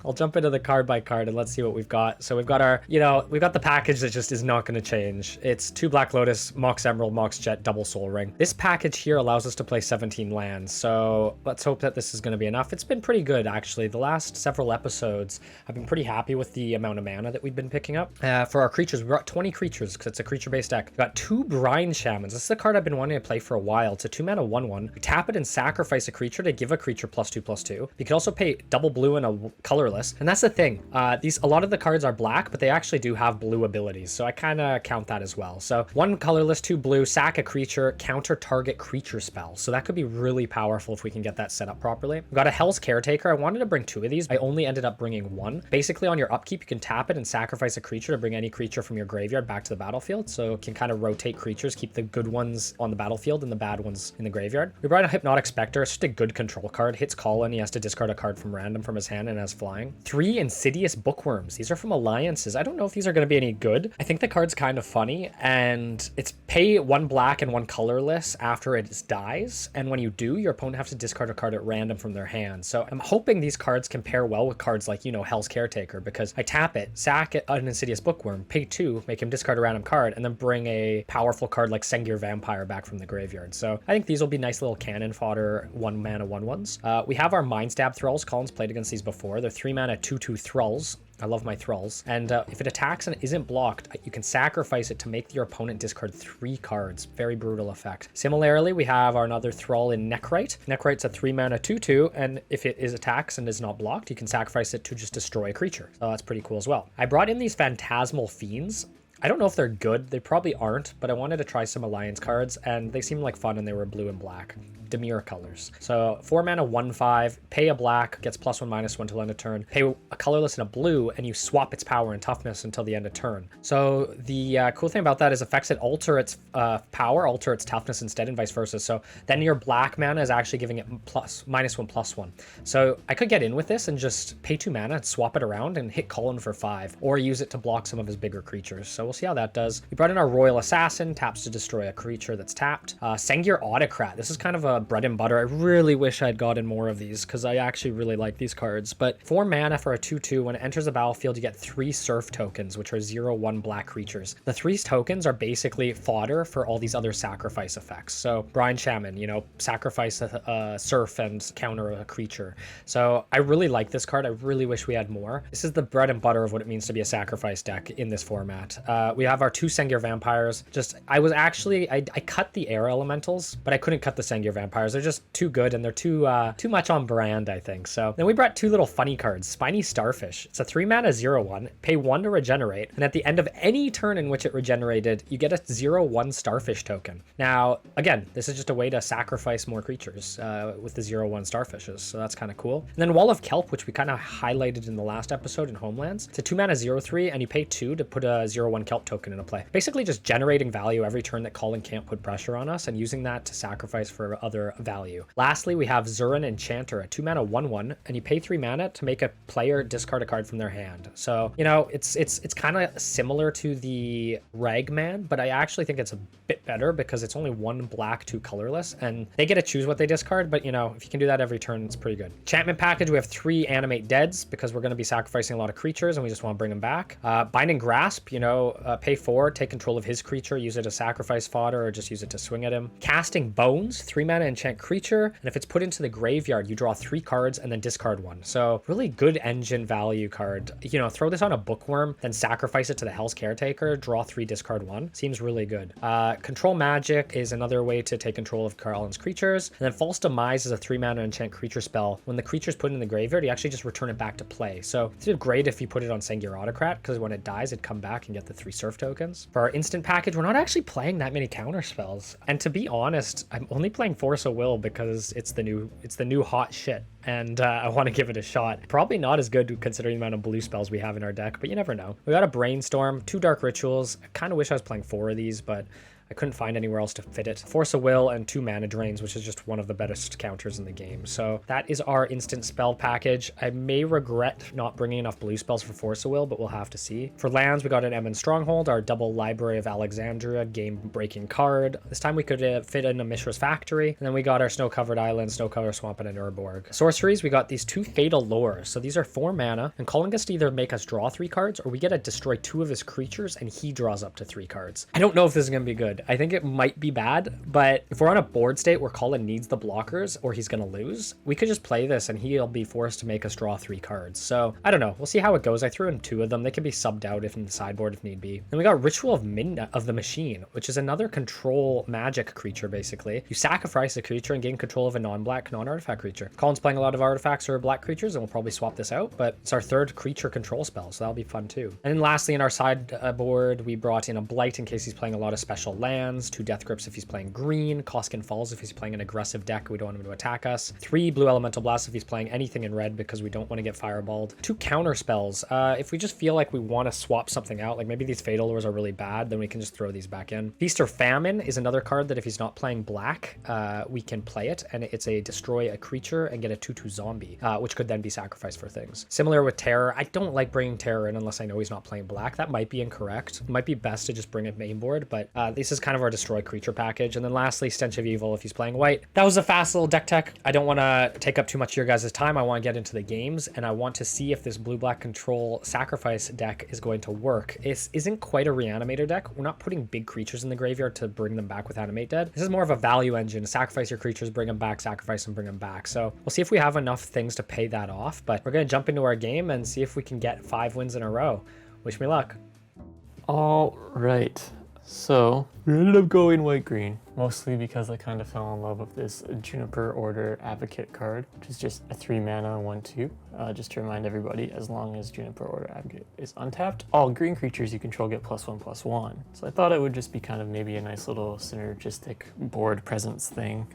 I'll jump into the card by card and let's see what we've got. So we've got our, we've got the package that just is not going to change. It's 2 Black Lotus, Mox Emerald, Mox Jet, double Soul Ring. This package here allows us to play 17 lands. So let's hope that this is going to be enough. It's been pretty good, actually. The last several episodes, I've been pretty happy with the amount of mana that we've been picking up. For our creatures, we got 20 creatures because it's a creature-based deck. We got 2 Brine Shamans. This is a card I've been wanting to play for a while. It's a 2-mana 1/1. We tap it and sacrifice a creature to give a creature +2/+2. You can also pay double blue and a colorless, and that's the thing. A lot of the cards are black, but they actually do have blue abilities, so I kind of count that as well. So 1 colorless, 2 blue, sack a creature, counter target creature spell. So that could be really powerful if we can get that set up properly. We've got a Hell's Caretaker. I wanted to bring 2 of these. I only ended up bringing 1. Basically, on your upkeep, you can tap it and sacrifice a creature to bring any creature from your graveyard back to the battlefield. So it can kind of rotate creatures, keep the good ones on the battlefield and the bad ones in the graveyard. We brought a Hypnotic Spectre. It's just a good control card. Hits Colin, he has to discard a card from random from his hand and has flying. 3 Insidious Bookworms. These are from alliances. I don't know if these are going to be any good. I think the card's kind of funny, and it's pay 1 black and 1 colorless after it dies, and when you do, your opponent has to discard a card at random from their hand. So I'm hoping these cards can pair well with cards like, Hell's Caretaker, because I tap it, sack an Insidious Bookworm, pay 2, make him discard a random card, and then bring a powerful card like Sengir Vampire back from the graveyard. So I think these will be nice little cannon fodder 1-mana 1/1s. We have our Mind Stab Thralls. Colin's played against these before. before. They're 3 mana 2/2 thralls. I love my thralls. And if it attacks and isn't blocked, you can sacrifice it to make your opponent discard 3 cards. Very brutal effect. Similarly, we have our another thrall in Neckrite. Neckrite's a 3 mana 2/2, and if it is attacks and is not blocked, you can sacrifice it to just destroy a creature. So that's pretty cool as well. I brought in these Phantasmal Fiends. I don't know if they're good. They probably aren't, but I wanted to try some Alliance cards, and they seemed like fun, and they were blue and black. Demir colors. So 4 mana 1/5, pay a black, gets +1/-1 till end of turn, pay a colorless and a blue, and you swap its power and toughness until the end of turn. So the cool thing about that is effects that alter its power, alter its toughness instead, and vice versa. So then your black mana is actually giving it -1/+1. So I could get in with this and just pay 2 mana and swap it around and hit Colin for 5, or use it to block some of his bigger creatures. So we'll see how that does. We brought in our Royal Assassin, taps to destroy a creature that's tapped. Sengir Autocrat. This is kind of a bread and butter. I really wish I'd gotten more of these because I actually really like these cards. But 4 mana for a 2/2. When it enters the battlefield, you get 3 surf tokens, which are 0/1 black creatures. The 3 tokens are basically fodder for all these other sacrifice effects. So Brine Shaman, you know, sacrifice a surf and counter a creature. So I really like this card. I really wish we had more. This is the bread and butter of what it means to be a sacrifice deck in this format. We have our 2 Sengir Vampires. I cut the air elementals, but I couldn't cut the Sengir Vampires. They're just too good, and they're too much on brand, I think. So then we brought 2 little funny cards. Spiny Starfish. It's a 3 mana 0/1, pay 1 to regenerate, and at the end of any turn in which it regenerated, you get a 0/1 Starfish token. Now, again, this is just a way to sacrifice more creatures with the 0/1 Starfishes, so that's kind of cool. And then Wall of Kelp, which we kind of highlighted in the last episode in Homelands. It's a 2 mana 0/3, and you pay 2 to put a 0/1 Kelp token into play. Basically just generating value every turn that Colin can't put pressure on us, and using that to sacrifice for other value. Lastly, we have Zurin Enchanter, a 2 mana 1/1, and you pay 3 mana to make a player discard a card from their hand. So, you know, it's kind of similar to the Ragman, but I actually think it's a bit better because it's only 1 black, 2 colorless, and they get to choose what they discard, but you know, if you can do that every turn, it's pretty good. Enchantment package, we have 3 Animate Deads because we're going to be sacrificing a lot of creatures and we just want to bring them back. Binding Grasp, you know, pay 4, take control of his creature, use it as sacrifice fodder or just use it to swing at him. Casting Bones, 3 mana enchant creature, and if it's put into the graveyard, you draw 3 cards and then discard 1. So really good engine value card. You know, throw this on a Bookworm, then sacrifice it to the Hell's Caretaker, draw 3, discard 1. Seems really good. Control Magic is another way to take control of Colin's creatures. And then False Demise is a 3 mana enchant creature spell. When the creature's put in the graveyard, you actually just return it back to play. So it's great if you put it on Sengir Autocrat, because when it dies, it'd come back and get the 3 surf tokens. For our instant package, we're not actually playing that many counter spells. And to be honest, I'm only playing Force of Will because it's the new hot shit, and I want to give it a shot. Probably not as good considering the amount of blue spells we have in our deck, but you never know. We got a Brainstorm, 2 Dark Rituals. I kind of wish I was playing 4 of these, but I couldn't find anywhere else to fit it. Force of Will and 2 Mana Drains, which is just one of the best counters in the game. So that is our instant spell package. I may regret not bringing enough blue spells for Force of Will, but we'll have to see. For lands, we got an Emon Stronghold, our double Library of Alexandria, game-breaking card. This time we could fit in a Mishra's Factory. And then we got our Snow-Covered Island, Snow-Covered Swamp, and an Urborg. Sorceries, we got these 2 Fatal Lures. So these are 4 mana, and Colin gets to either make us draw 3 cards, or we get to destroy 2 of his creatures, and he draws up to 3 cards. I don't know if this is going to be good. I think it might be bad, but if we're on a board state where Colin needs the blockers or he's going to lose, we could just play this and he'll be forced to make us draw 3 cards. So I don't know. We'll see how it goes. I threw in 2 of them. They can be subbed out if in the sideboard if need be. Then we got Ritual of the Machine, which is another control magic creature, basically. You sacrifice a creature and gain control of a non-black, non-artifact creature. Colin's playing a lot of artifacts or black creatures, and we'll probably swap this out, but it's our 3rd creature control spell, so that'll be fun too. And then lastly, in our sideboard, we brought in a Blight in case he's playing a lot of special lands, 2 Death Grips if he's playing green, Koskin Falls if he's playing an aggressive deck, we don't want him to attack us, 3 Blue Elemental Blasts if he's playing anything in red because we don't want to get fireballed, 2 counter spells. If we just feel like we want to swap something out, like maybe these Fatal Lures are really bad, then we can just throw these back in. Feast or Famine is another card that if he's not playing black, we can play it, and it's a destroy a creature and get a 2/2 zombie, which could then be sacrificed for things. Similar with Terror, I don't like bringing Terror in unless I know he's not playing black. That might be incorrect. It might be best to just bring it main board, but this is kind of our destroy creature package. And then lastly, Stench of Evil if he's playing white. That was a fast little deck tech. I don't want to take up too much of your guys' time. I want to get into the games, and I want to see if this blue-black control sacrifice deck is going to work. This isn't quite a reanimator deck. We're not putting big creatures in the graveyard to bring them back with Animate Dead. This is more of a value engine. Sacrifice your creatures, bring them back, sacrifice them, bring them back. So we'll see if we have enough things to pay that off, but we're going to jump into our game and see if we can get 5 wins in a row. Wish me luck. All right, so we ended up going white-green, mostly because I kind of fell in love with this Juniper Order Advocate card, which is just a 3-mana 1/2. Just to remind everybody, as long as Juniper Order Advocate is untapped, all green creatures you control get +1/+1. So I thought it would just be kind of maybe a nice little synergistic board presence thing.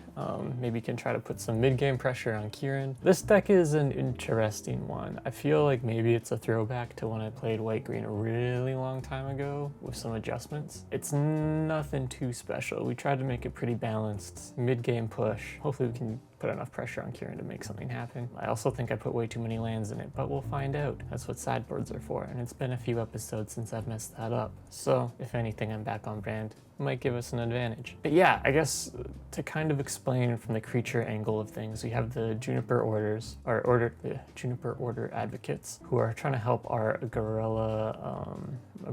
Maybe can try to put some mid-game pressure on Kieran. This deck is an interesting one. I feel like maybe it's a throwback to when I played white-green a really long time ago with some adjustments. It's nothing too special. We tried to make it pretty balanced, mid-game push. Hopefully we can put enough pressure on Kieran to make something happen. I also think I put way too many lands in it, but we'll find out. That's what sideboards are for, and it's been a few episodes since I've messed that up. So if anything, I'm back on brand. Might give us an advantage. But yeah, I guess to kind of explain from the creature angle of things, we have the Juniper Orders, or Juniper Order Advocates, who are trying to help our Gorilla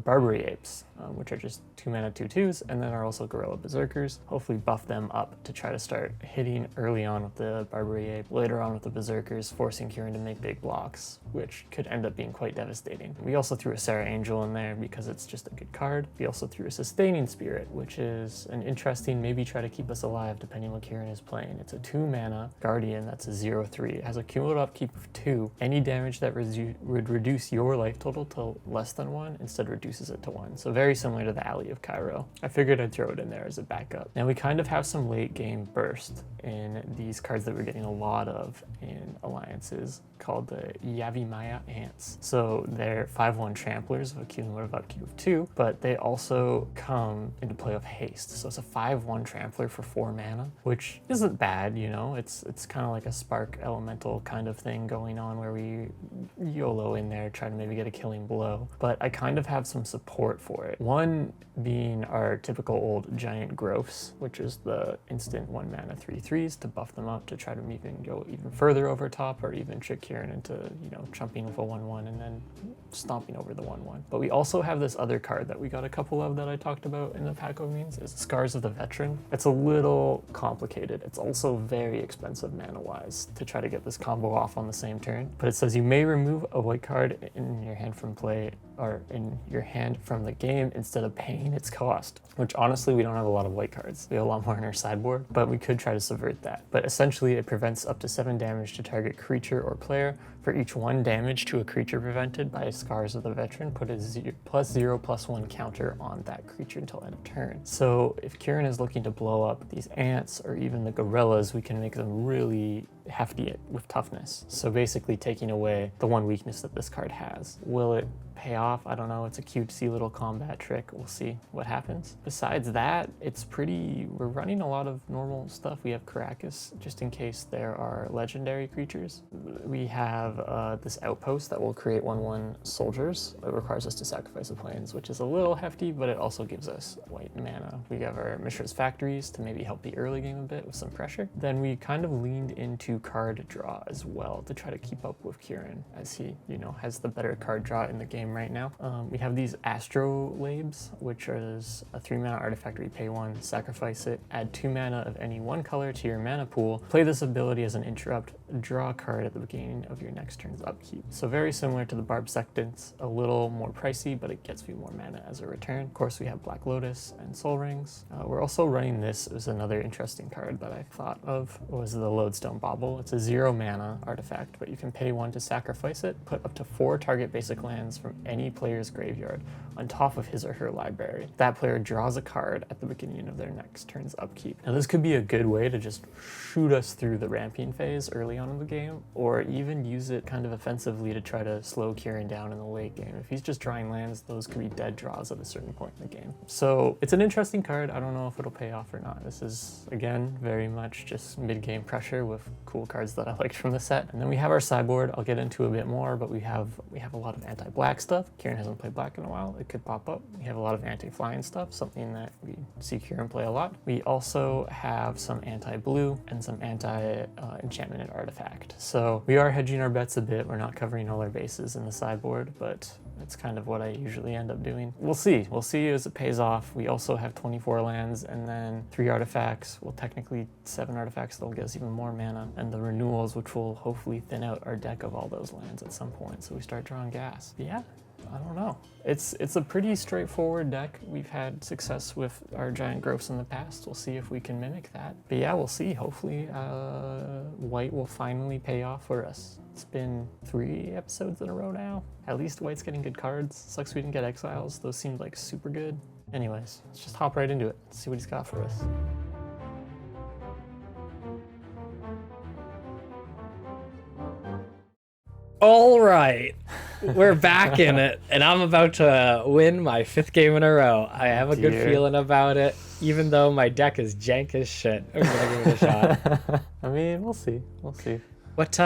Barbary Apes, which are just 2-mana 2/2s, and then are also Gorilla Berserkers. Hopefully buff them up to try to start hitting early on with the Barbary Ape, later on with the Berserkers, forcing Kieran to make big blocks, which could end up being quite devastating. We also threw a Sarah Angel in there because it's just a good card. We also threw a Sustaining Spirit, which is an interesting, maybe try to keep us alive depending what Kieran is playing. It's a 2-mana Guardian that's a 0/3. It has a cumulative upkeep of 2. Any damage that would reduce your life total to less than 1 instead reduces it to 1. So very similar to the Alley of Cairo. I figured I'd throw it in there as a backup. Now we kind of have some late game burst in these cards that we're getting a lot of in alliances called the Yavimaya Ants. So they're 5/1 tramplers with a cumulative upkeep of 2, but they also come into play of haste. So it's a 5/1 trampler for 4 mana, which isn't bad, you know. It's kind of like a spark elemental kind of thing going on where we YOLO in there, try to maybe get a killing blow. But I kind of have some support for it. One being our typical old giant growths, which is the instant 1-mana 3/3s to buff them up to try to even go even further over top, or even trick Kieran into, you know, jumping with a 1/1 and then stomping over the 1/1. But we also have this other card that we got a couple of that I talked about in the pack openings, is Scars of the Veteran. It's a little complicated. It's also very expensive mana-wise to try to get this combo off on the same turn. But it says you may remove a white card in your hand from play, or in your hand from the game, instead of paying its cost, which honestly we don't have a lot of white cards. We have a lot more in our sideboard, but we could try to subvert that. But essentially it prevents up to 7 damage to target creature or player. For each 1 damage to a creature prevented by Scars of the Veteran, put a +0/+1 counter on that creature until end of turn. So if Kieran is looking to blow up these ants or even the gorillas, we can make them really hefty with toughness. So basically taking away the one weakness that this card has. Will it pay off? I don't know. It's a cutesy little combat trick. We'll see what happens. Besides that, we're running a lot of normal stuff. We have Caracas, just in case there are legendary creatures. We have this outpost that will create 1/1 soldiers. It requires us to sacrifice a plains, which is a little hefty, but it also gives us white mana. We have our Mishra's Factories to maybe help the early game a bit with some pressure. Then we kind of leaned into card draw as well to try to keep up with Kieran, as he, you know, has the better card draw in the game right now. We have these Astrolabes, which is a 3-mana artifact where you pay 1, sacrifice it, add 2 mana of any 1 color to your mana pool, play this ability as an interrupt, draw a card at the beginning of your next turn's upkeep. So very similar to the Barb Sectants, a little more pricey, but it gets you more mana as a return. Of course, we have Black Lotus and Soul Rings. We're also running this as another interesting card that I thought of, was the Lodestone Bauble. It's a 0-mana artifact, but you can pay 1 to sacrifice it, put up to 4 target basic lands from any player's graveyard on top of his or her library. That player draws a card at the beginning of their next turn's upkeep. Now this could be a good way to just shoot us through the ramping phase early on in the game, or even use use it kind of offensively to try to slow Kieran down in the late game. If he's just drawing lands, those could be dead draws at a certain point in the game. So it's an interesting card. I don't know if it'll pay off or not. This is, again, very much just mid-game pressure with cool cards that I liked from the set. And then we have our sideboard. I'll get into a bit more, but we have a lot of anti-black stuff. Kieran hasn't played black in a while. It could pop up. We have a lot of anti-flying stuff, something that we see Kieran play a lot. We also have some anti-blue and some anti-enchantment and artifact. So we are hedging our bets a bit. We're not covering all our bases in the sideboard, but it's kind of what I usually end up doing. We'll see. We'll see as it pays off. We also have 24 lands and then 3 artifacts. Well, technically 7 artifacts that'll get us even more mana, and the renewals, which will hopefully thin out our deck of all those lands at some point, so we start drawing gas. But yeah, I don't know. It's a pretty straightforward deck. We've had success with our giant growths in the past. We'll see if we can mimic that. But yeah, we'll see. Hopefully, white will finally pay off for us. It's been 3 episodes in a row now. At least white's getting good cards. Sucks we didn't get exiles. Those seemed like super good. Anyways, let's just hop right into it. See what he's got for us. All right, we're back in it, and I'm about to win my 5th game in a row. I have a good feeling about it, even though my deck is jank as shit. I'm gonna give it a shot. I mean, we'll see. We'll see. What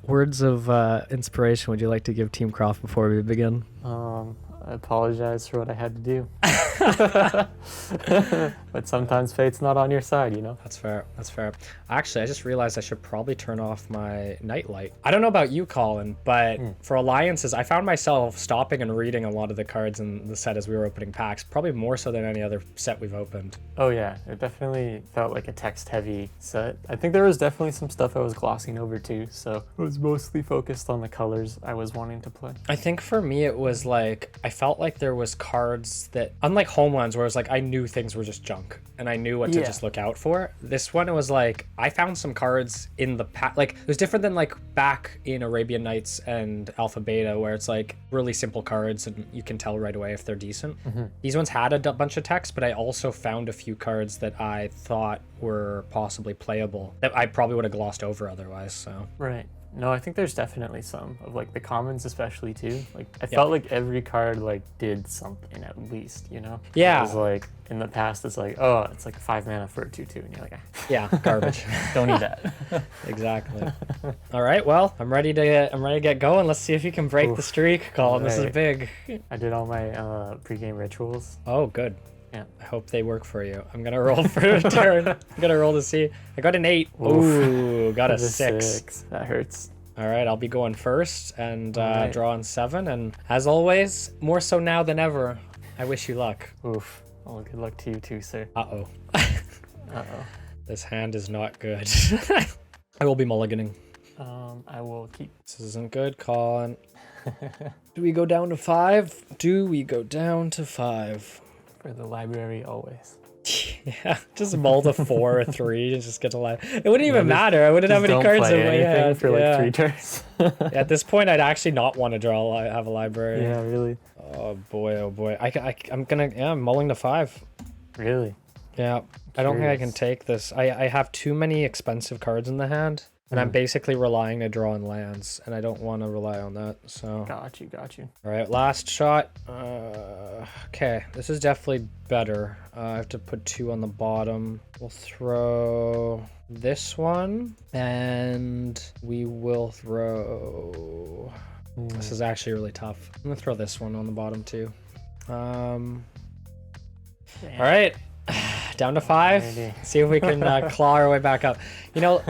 words of inspiration would you like to give Team Croft before we begin? I apologize for what I had to do. But sometimes fate's not on your side, you know? That's fair. That's fair. Actually, I just realized I should probably turn off my nightlight. I don't know about you, Colin, but for alliances, I found myself stopping and reading a lot of the cards in the set as we were opening packs, probably more so than any other set we've opened. Oh yeah, it definitely felt like a text-heavy set. I think there was definitely some stuff I was glossing over too, so I was mostly focused on the colors I was wanting to play. I think for me it was like, I felt like there was cards that, unlike Homelands, where it was like I knew things were just junk and I knew what to just look out for. This one, it was like I found some cards in the pack, like it was different than like back in Arabian Nights and Alpha Beta, where it's like really simple cards and you can tell right away if they're decent. These ones had a bunch of text, but I also found a few cards that I thought were possibly playable that I probably would have glossed over otherwise. So right. No, I think there's definitely some of like the commons, especially too. Like I felt like every card like did something at least, you know? Yeah. It was like in the past, it's like, oh, it's like a 5 mana for a 2/2, and you're like, ah. Yeah, garbage. Don't need that. Exactly. All right, well, I'm ready to get going. Let's see if you can break the streak, Colin. This is big. I did all my pregame rituals. Oh, good. Yeah. I hope they work for you. I'm gonna roll for a turn. I'm gonna roll to see. I got an 8. Ooh, got a 6. That hurts. All right, I'll be going first and draw on 7. And as always, more so now than ever, I wish you luck. Oof. Well, good luck to you too, sir. Uh-oh. Uh-oh. This hand is not good. I will be mulliganing. I will keep. This isn't good, Colin. Do we go down to 5? Do we go down to 5? For the library, always. Yeah, just mull to 4 or 3 and just get to live. It wouldn't even matter. I wouldn't have any cards in my hand for like 3 turns. At this point, I'd actually not want to have a library. Yeah, really. Oh boy. I'm mulling to 5. Really? Yeah. I don't think I can take this. I have too many expensive cards in the hand. And I'm basically relying to draw on lands, and I don't want to rely on that, so... Got you. All right, last shot. Okay, this is definitely better. I have to put 2 on the bottom. We'll throw this one, and we will throw... This is actually really tough. I'm gonna throw this one on the bottom, too. All right. Down to 5. See if we can claw our way back up. You know,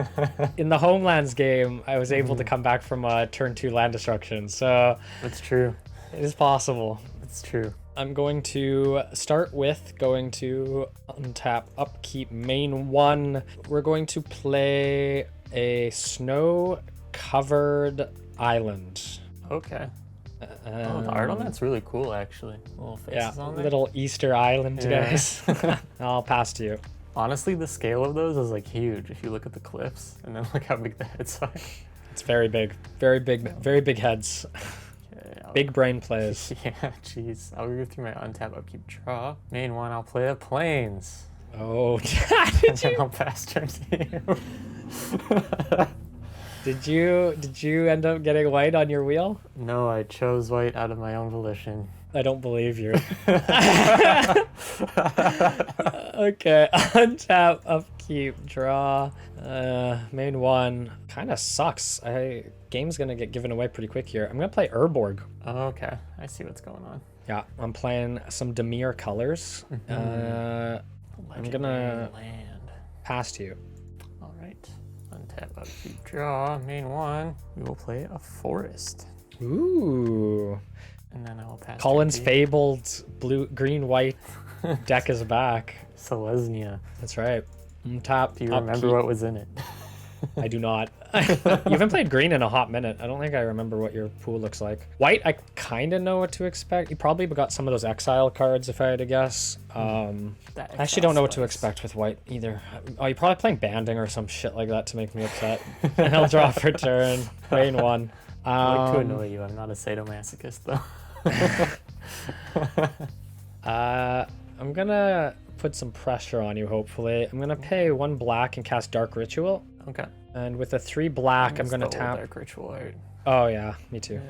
in the Homelands game, I was able to come back from turn 2 land destruction. So that's true. It is possible. It's true. I'm going to start with going to untap, upkeep, main 1. We're going to play a snow-covered island. Okay. The art on that's really cool, actually. Little faces on there. Little Easter Island, guys. I'll pass to you. Honestly, the scale of those is like huge. If you look at the cliffs and then look how big the heads are. It's very big. Very big heads. Okay, big brain plays. Yeah, jeez. I'll go through my untap, upkeep, draw. Main 1, I'll play a plains. Oh, and then I'll pass turn to you. Did you end up getting white on your wheel? No, I chose white out of my own volition. I don't believe you. Okay, untap, upkeep, draw. Main one kind of sucks. Game's gonna get given away pretty quick here. I'm gonna play Urborg. Oh, okay, I see what's going on. Yeah, I'm playing some Dimir colors. I'm gonna land. pass to you. All right, untap, upkeep, draw. Main one. We will play a forest, Ooh. and then I will pass. Colin's turn B. fabled green white deck is back. Selesnya. That's right. Untap. Do you remember what was in it? I do not. You haven't played green in a hot minute. I don't think I remember what your pool looks like. White, I kind of know what to expect. You probably got some of those exile cards if I had to guess. I actually don't know what to expect with white either. Oh, you're probably playing banding or some shit like that to make me upset. And I'll draw for turn. Main one. I like to annoy you. I'm not a sadomasochist though. I'm gonna put some pressure on you, hopefully. I'm gonna pay 1 black and cast Dark Ritual. Okay. And with a 3 black, I'm gonna tap. Dark Ritual art. Oh yeah, me too.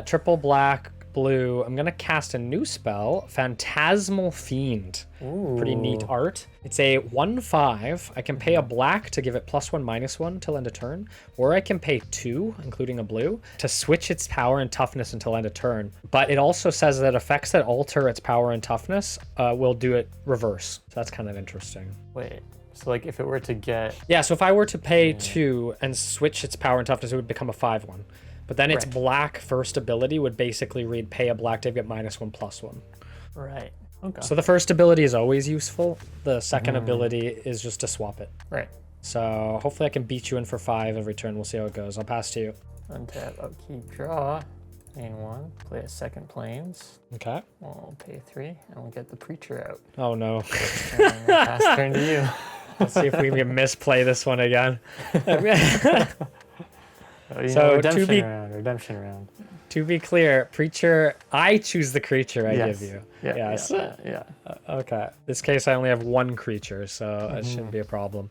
Triple black, blue. I'm gonna cast a new spell, Phantasmal Fiend. Ooh. Pretty neat art. It's a 1/5. I can pay a black to give it +1/-1 till end of turn, or I can pay 2, including a blue, to switch its power and toughness until end of turn. But it also says that effects that alter its power and toughness will do it reverse. So that's kind of interesting. Wait. So like if it were to get Yeah, so if I were to pay 2 and switch its power and toughness, it would become a 5/1. But then its black first ability would basically read pay a black to get -1/+1. right. Okay. So the first ability is always useful. The second ability is just to swap it. Right. So hopefully I can beat you in for 5 every turn. We'll see how it goes. I'll pass to you. Untap, upkeep, draw. Main one. Play a second plains. Okay. We'll pay 3 and we'll get the preacher out. Oh no. And we'll pass turn to you. Let's see if we can misplay this one again. So So redemption round. to be clear, Preacher, I choose the creature I Yes. give you. Yeah. Yes. Yeah. Okay. This case I only have 1 creature, so it shouldn't be a problem.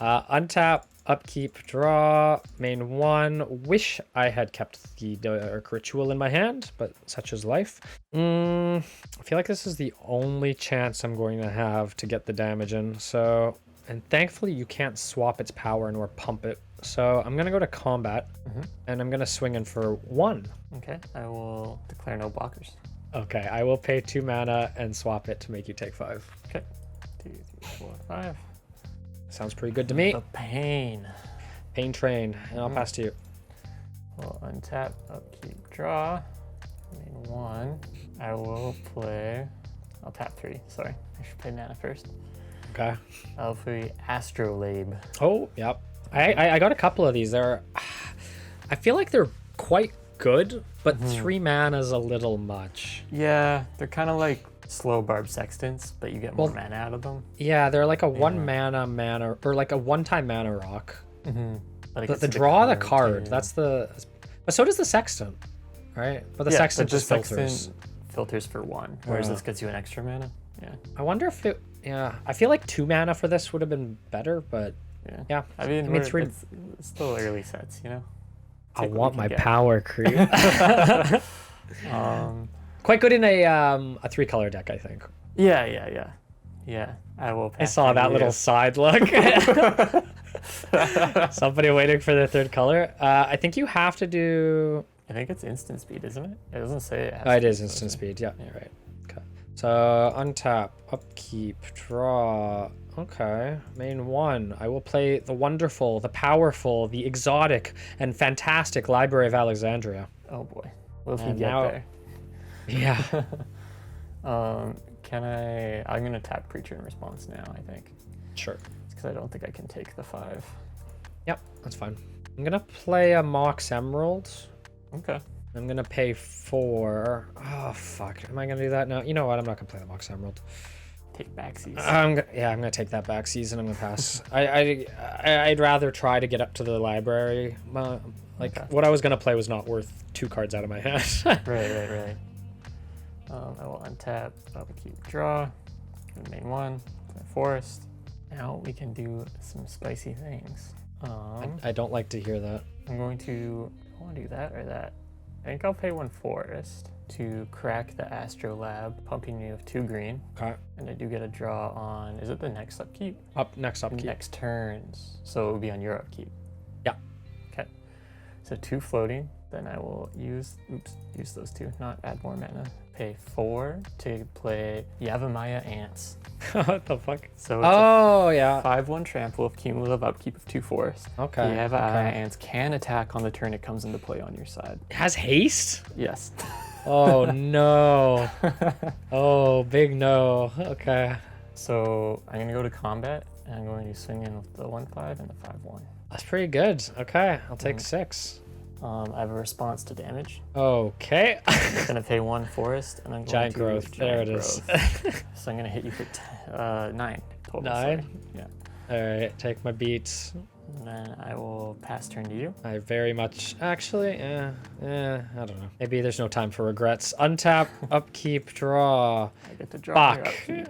Untap, upkeep, draw, main 1. Wish I had kept the Dark Ritual in my hand, but such is life. I feel like this is the only chance I'm going to have to get the damage in. So, and thankfully you can't swap its power nor pump it. So I'm going to go to combat, and I'm going to swing in for 1. Okay. I will declare no blockers. Okay, I will pay 2 mana and swap it to make you take 5. Okay. 2, 3, 4, 5. Sounds pretty good to me. The pain. Pain train, and I'll pass to you. We'll untap, upkeep, draw. Main 1. I will play. I'll tap 3. Sorry. I should play mana first. Okay. I'll play Astrolabe. Oh, yep. I got a couple of these. I feel like they're quite good, but 3 mana is a little much. Yeah, they're kind of like slow barb sextants, but you get more mana out of them. Yeah, they're like a 1 mana, or like a 1-time mana rock. But The draw the card, that's the... But so does the sextant, right? But the sextant just filters. Filters for 1, whereas this gets you an extra mana. Yeah. I wonder if it... Yeah, I feel like 2 mana for this would have been better, but... Yeah. I mean, it's still early sets, you know? I want my power creep. Um, Quite good in a 3-color deck, I think. yeah. I will. I saw that little side look. Somebody waiting for their 3rd color. I think you have to do... I think it's instant speed, isn't it? It doesn't say it has Oh, it to is be, instant does it? speed. Yeah, you're right. Okay. So untap, upkeep, draw. Okay. Main 1. I will play the wonderful, the powerful, the exotic, and fantastic Library of Alexandria. Oh boy. Will he And get now- there? Yeah. Can I? I'm gonna tap preacher in response now. I think Sure. because I don't think I can take the 5. Yep, that's fine. I'm gonna play a Mox Emerald. Okay. I'm gonna pay 4. Oh fuck. Am I gonna do that now? You know what? I'm not gonna play the Mox Emerald. Take backsies. I'm gonna take that back season. I'm gonna pass. I'd rather try to get up to the library. What I was gonna play was not worth 2 cards out of my hand. Right. I will untap, upkeep, draw. Main 1, play forest. Now we can do some spicy things. I don't like to hear that. I'm going to, I want to do that or that. I think I'll pay 1 forest to crack the Astrolab, pumping me with 2 green. Okay. And I do get a draw on, is it the next upkeep? Next upkeep. Next turns. So it would be on your upkeep. Yeah. Okay. So 2 floating. Then I will use those 2, not add more mana. Pay 4 to play Yavimaya Ants. What the fuck? So it's yeah. 5/1 trample with cumulative upkeep of 2 forests. Okay. Yavimaya Ants can attack on the turn it comes into play on your side. It has haste? Yes. Oh no. Oh, big no. Okay. So I'm gonna go to combat and I'm going to swing in with the 1/5 and the 5/1. That's pretty good. Okay, I'll take 6. I have a response to damage. Okay. I'm gonna pay 1 forest and I'm going Giant to growth. There it is. So I'm gonna hit you for 9 total. 9? Sorry. Yeah. All right, take my beats. And then I will pass turn to you. I very much, actually, I don't know. Maybe there's no time for regrets. Untap, upkeep, draw. I get to draw your Fuck. upkeep.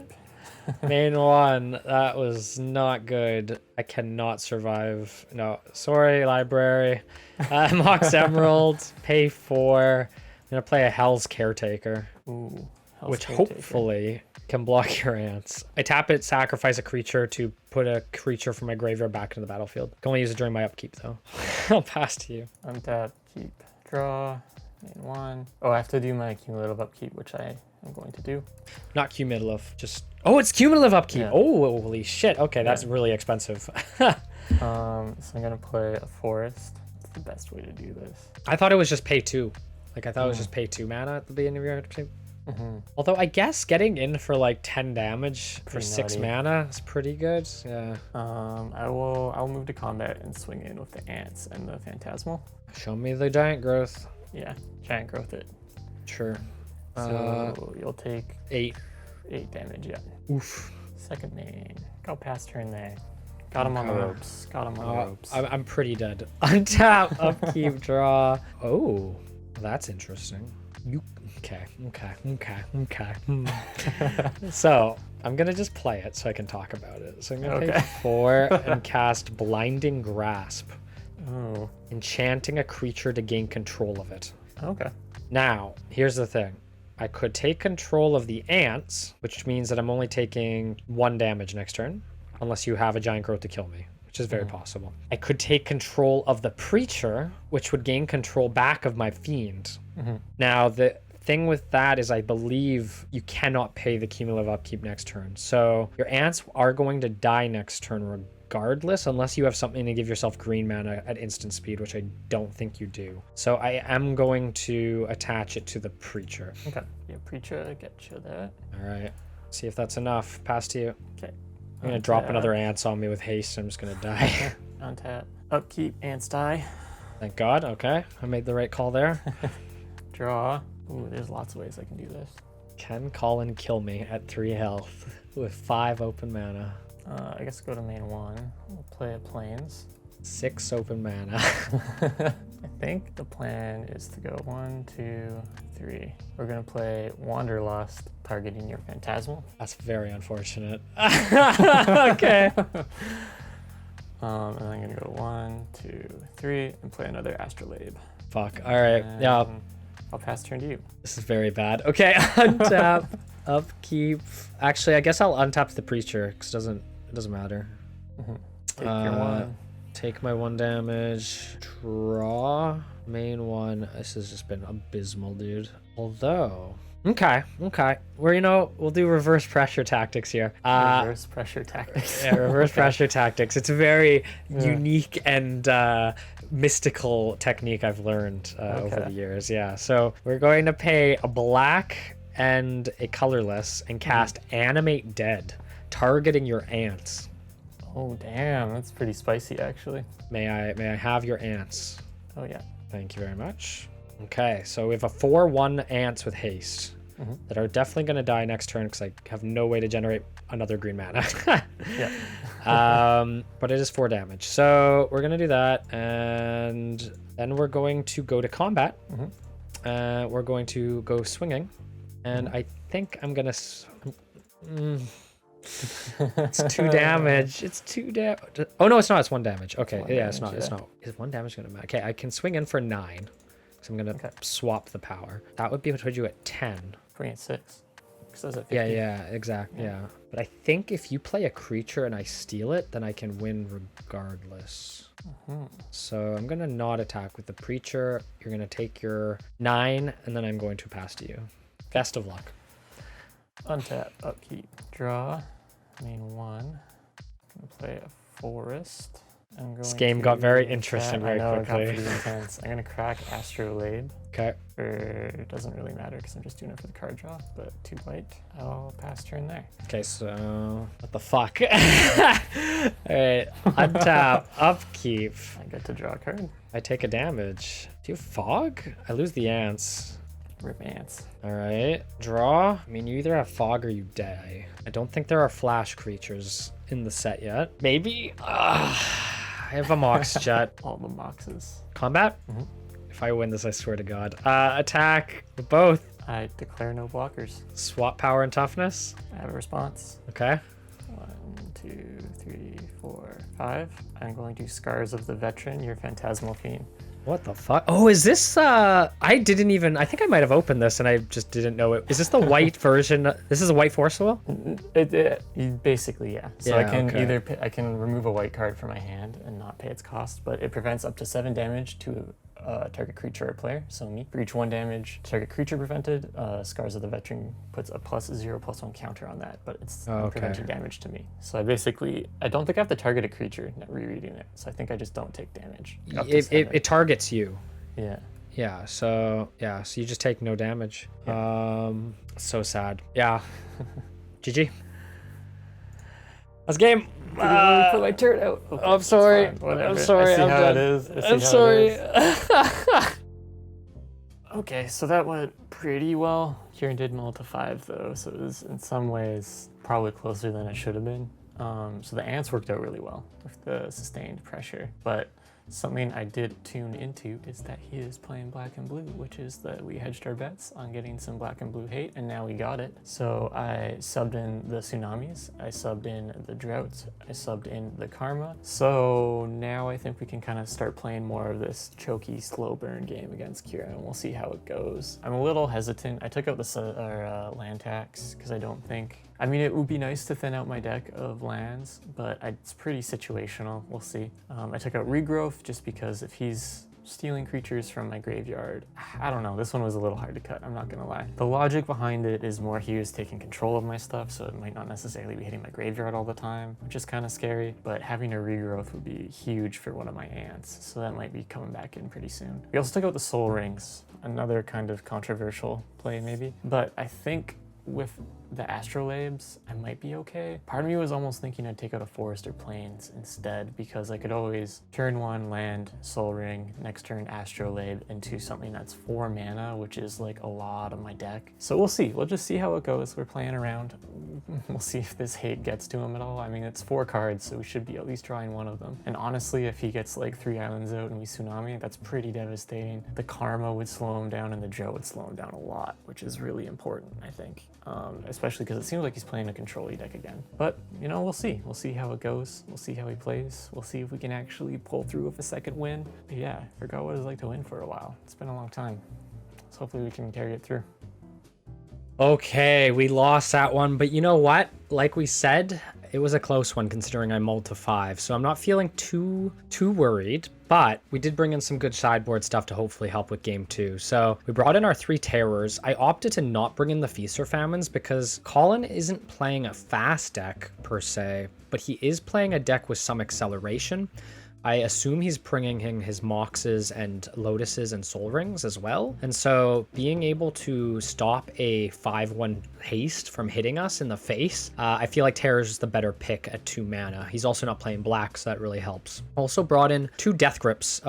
Main 1, that was not good. I cannot survive. No, sorry, library. Mox Emerald, pay 4. I'm gonna play a Hell's Caretaker, Ooh. Hell's which Caretaker. hopefully can block your ants. I tap it, sacrifice a creature to put a creature from my graveyard back into the battlefield. Can only use it during my upkeep though. I'll pass to you. Untap, keep, draw, main 1. Oh, I have to do my cumulative upkeep, which I am going to do. Not cumulative, just... Oh, it's cumulative upkeep. Yeah. Oh, holy shit. Okay, that's really expensive. So I'm gonna play a forest. That's the best way to do this. I thought it was just pay 2. Like, I thought it was just pay 2 mana at the beginning of your upkeep. Although I guess getting in for like 10 damage for Pretty 6 nutty. mana is pretty good. Yeah. I'll move to combat and swing in with the ants and the phantasmal. Show me the giant growth. Yeah, giant growth it. Sure. So you'll take 8. 8 damage, yeah. Oof. Second main. Go past turn there. Got him on the Okay. ropes. Got him on the ropes. I'm pretty dead. Untap, upkeep, draw. Oh, that's interesting. Okay. So I'm gonna just play it so I can talk about it. So I'm gonna pay 4 and cast Blinding Grasp, Oh, enchanting a creature to gain control of it. okay. Now, here's the thing. I could take control of the ants, which means that I'm only taking 1 damage next turn, unless you have a giant growth to kill me, which is very possible. I could take control of the preacher, which would gain control back of my fiend. Now, the thing with that is I believe you cannot pay the cumulative upkeep next turn. So your ants are going to die next turn regardless, unless you have something to give yourself green mana at instant speed, which I don't think you do. So I am going to attach it to the preacher. Okay. Yeah, preacher, get you that. All right. See if that's enough. Pass to you. Okay. I'm going to drop another ants on me with haste. I'm just going to die. Untap. Upkeep, ants die. Thank God. Okay. I made the right call there. Draw. Ooh, there's lots of ways I can do this. Can call and kill me at 3 health with 5 open mana. I guess go to main 1. We'll play a plains. 6 open mana. I think the plan is to go 1, 2, 3. We're gonna play Wanderlust, targeting your Phantasmal. That's very unfortunate. Okay. And I'm gonna go 1, 2, 3, and play another Astrolabe. Fuck. All right. Yeah. And I'll pass turn to you. This is very bad. Okay. Untap. Upkeep. Actually, I guess I'll untap the preacher because it doesn't matter. Take your 1. Take my 1 damage. Draw. Main 1. This has just been abysmal, dude. Although... Okay. We'll do reverse pressure tactics here. Reverse pressure tactics. Yeah, reverse pressure tactics. It's a very unique and mystical technique I've learned over the years. Yeah. So we're going to pay a black and a colorless and cast Animate Dead, targeting your ants. Oh, damn. That's pretty spicy, actually. May I have your ants? Oh, yeah. Thank you very much. Okay, so we have a 4/1 ants with haste that are definitely going to die next turn because I have no way to generate another green mana. Yeah. But it is 4 damage. So we're going to do that, and then we're going to go to combat. We're going to go swinging, and I think I'm going to... It's 2 damage. It's 2 damage. Oh no, it's not. It's 1 damage. Okay, yeah, it's not. It's not. Is 1 damage gonna matter? Okay, I can swing in for 9. So I'm gonna swap the power. That would put you at 10. Swing at 6. Yeah, exactly. Yeah. But I think if you play a creature and I steal it, then I can win regardless. So I'm gonna not attack with the preacher. You're gonna take your 9, and then I'm going to pass to you. Best of luck. Untap, upkeep, draw. Main 1. I'm gonna play a forest. This game got very interesting very quickly. It got pretty intense. I'm gonna crack Astrolabe. Okay. It doesn't really matter because I'm just doing it for the card draw, but 2 white. I'll pass turn there. Okay, so what the fuck? Alright, untap, upkeep. I get to draw a card. I take a damage. Do you have fog? I lose the ants. Rip ants. Alright, draw. I mean, you either have fog or you die. I don't think there are flash creatures in the set yet. Maybe? I have a Mox Jet. All the Moxes. Combat? If I win this, I swear to God. Attack with both. I declare no blockers. Swap power and toughness. I have a response. Okay. 1, 2, 3, 4, 5. I'm going to Scars of the Veteran, your Phantasmal Fiend. What the fuck? Oh, is this, I think I might have opened this and I just didn't know it. Is this the white version? This is a white force will? Basically, yeah. So Yeah, I can okay. I can remove a white card from my hand and not pay its cost, but it prevents up to 7 damage to target creature or player, so me. For each 1 damage target creature prevented, Scars of the Veteran puts a +0/+1 counter on that, but it's preventing damage to me. So I don't think I have to target a creature, not rereading it, so I think I just don't take damage. It targets you. Yeah. Yeah, so you just take no damage. Yeah. So sad. Yeah. GG. That's game. Put my turret out. Okay, I'm sorry. I'm sorry. I see I'm how done. it is. I'm sorry. Okay, so that went pretty well. Kieran did mull to 5 though, so it was in some ways probably closer than it should have been. So the ants worked out really well with the sustained pressure, but something I did tune into is that he is playing black and blue, which is that we hedged our bets on getting some black and blue hate, and now we got it. So I subbed in the tsunamis, I subbed in the droughts, I subbed in the karma. So now I think we can kind of start playing more of this choky, slow burn game against Kieran, and we'll see how it goes. I'm a little hesitant. I took out the land tax because I don't think... I mean, it would be nice to thin out my deck of lands, but it's pretty situational. We'll see. I took out Regrowth just because if he's stealing creatures from my graveyard, I don't know. This one was a little hard to cut, I'm not gonna lie. The logic behind it is more he was taking control of my stuff, so it might not necessarily be hitting my graveyard all the time, which is kind of scary, but having a Regrowth would be huge for one of my ants, so that might be coming back in pretty soon. We also took out the Soul Rings, another kind of controversial play maybe, but I think with the Astrolabes, I might be okay. Part of me was almost thinking I'd take out a Forest or Plains instead, because I could always turn 1 land, Soul Ring, next turn Astrolabe into something that's 4 mana, which is like a lot of my deck. So we'll see. We'll just see how it goes. We're playing around. We'll see if this hate gets to him at all. I mean, it's 4 cards, so we should be at least drawing 1 of them. And honestly, if he gets like 3 islands out and we tsunami, that's pretty devastating. The karma would slow him down and the drought would slow him down a lot, which is really important, I think. Especially because it seems like he's playing a control-y deck again. But, you know, we'll see. We'll see how it goes. We'll see how he plays. We'll see if we can actually pull through with a second win. But yeah, I forgot what it's like to win for a while. It's been a long time. So hopefully we can carry it through. Okay, we lost that one, but you know what? Like we said, it was a close one considering I mulled to 5, so I'm not feeling too worried, but we did bring in some good sideboard stuff to hopefully help with game 2. So we brought in our 3 terrors. I opted to not bring in the Feast or Famines because Colin isn't playing a fast deck per se, but he is playing a deck with some acceleration. I assume he's bringing in his Moxes and Lotuses and Soul Rings as well. And so being able to stop a 5/1 haste from hitting us in the face, I feel like Terror's is the better pick at 2 mana. He's also not playing black, so that really helps. Also brought in 2 Death Grips,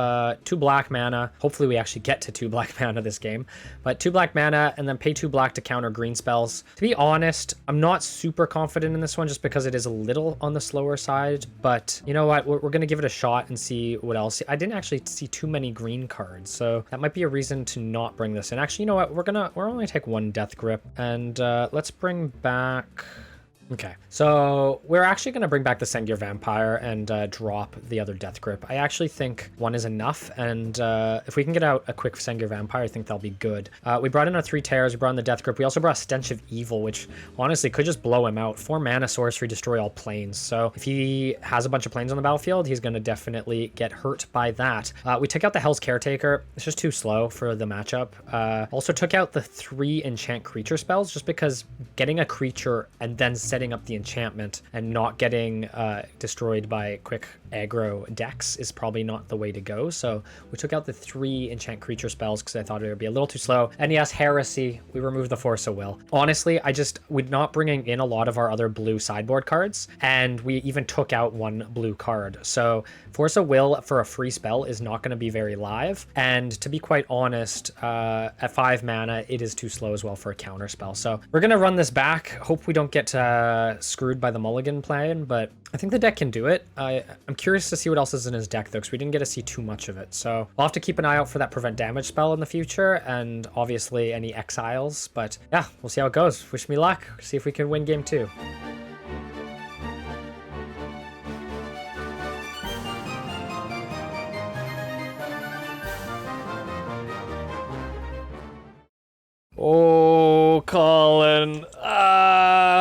2 black mana. Hopefully we actually get to 2 black mana this game. But 2 black mana and then pay 2 black to counter green spells. To be honest, I'm not super confident in this one just because it is a little on the slower side. But you know what? We're going to give it a shot and see what else. I didn't actually see too many green cards, so that might be a reason to not bring this in. Actually, you know what? We're only take 1 Death Grip, and let's bring back Okay, so we're actually going to bring back the Sengir Vampire and drop the other Death Grip. I actually think one is enough, and if we can get out a quick Sengir Vampire, I think that'll be good. We brought in our 3 Tears, we brought in the Death Grip, we also brought Stench of Evil, which honestly could just blow him out. 4 mana, sorcery, destroy all planes. So if he has a bunch of planes on the battlefield, he's going to definitely get hurt by that. We took out the Hell's Caretaker. It's just too slow for the matchup. Also took out the 3 enchant creature spells, just because getting a creature and then setting up the enchantment and not getting destroyed by quick aggro decks is probably not the way to go. So we took out the 3 enchant creature spells because I thought it would be a little too slow. And yes, Heresy, we removed the Force of Will. Honestly, we're not bringing in a lot of our other blue sideboard cards, and we even took out 1 blue card. So Force of Will for a free spell is not going to be very live, and to be quite honest, at 5 mana it is too slow as well for a counter spell. So we're going to run this back. Hope we don't get screwed by the mulligan plan, but I think the deck can do it. I'm curious to see what else is in his deck though, because we didn't get to see too much of it. So we'll have to keep an eye out for that prevent damage spell in the future, and obviously any exiles. But yeah, we'll see how it goes. Wish me luck. See if we can win game 2. Oh, Colin.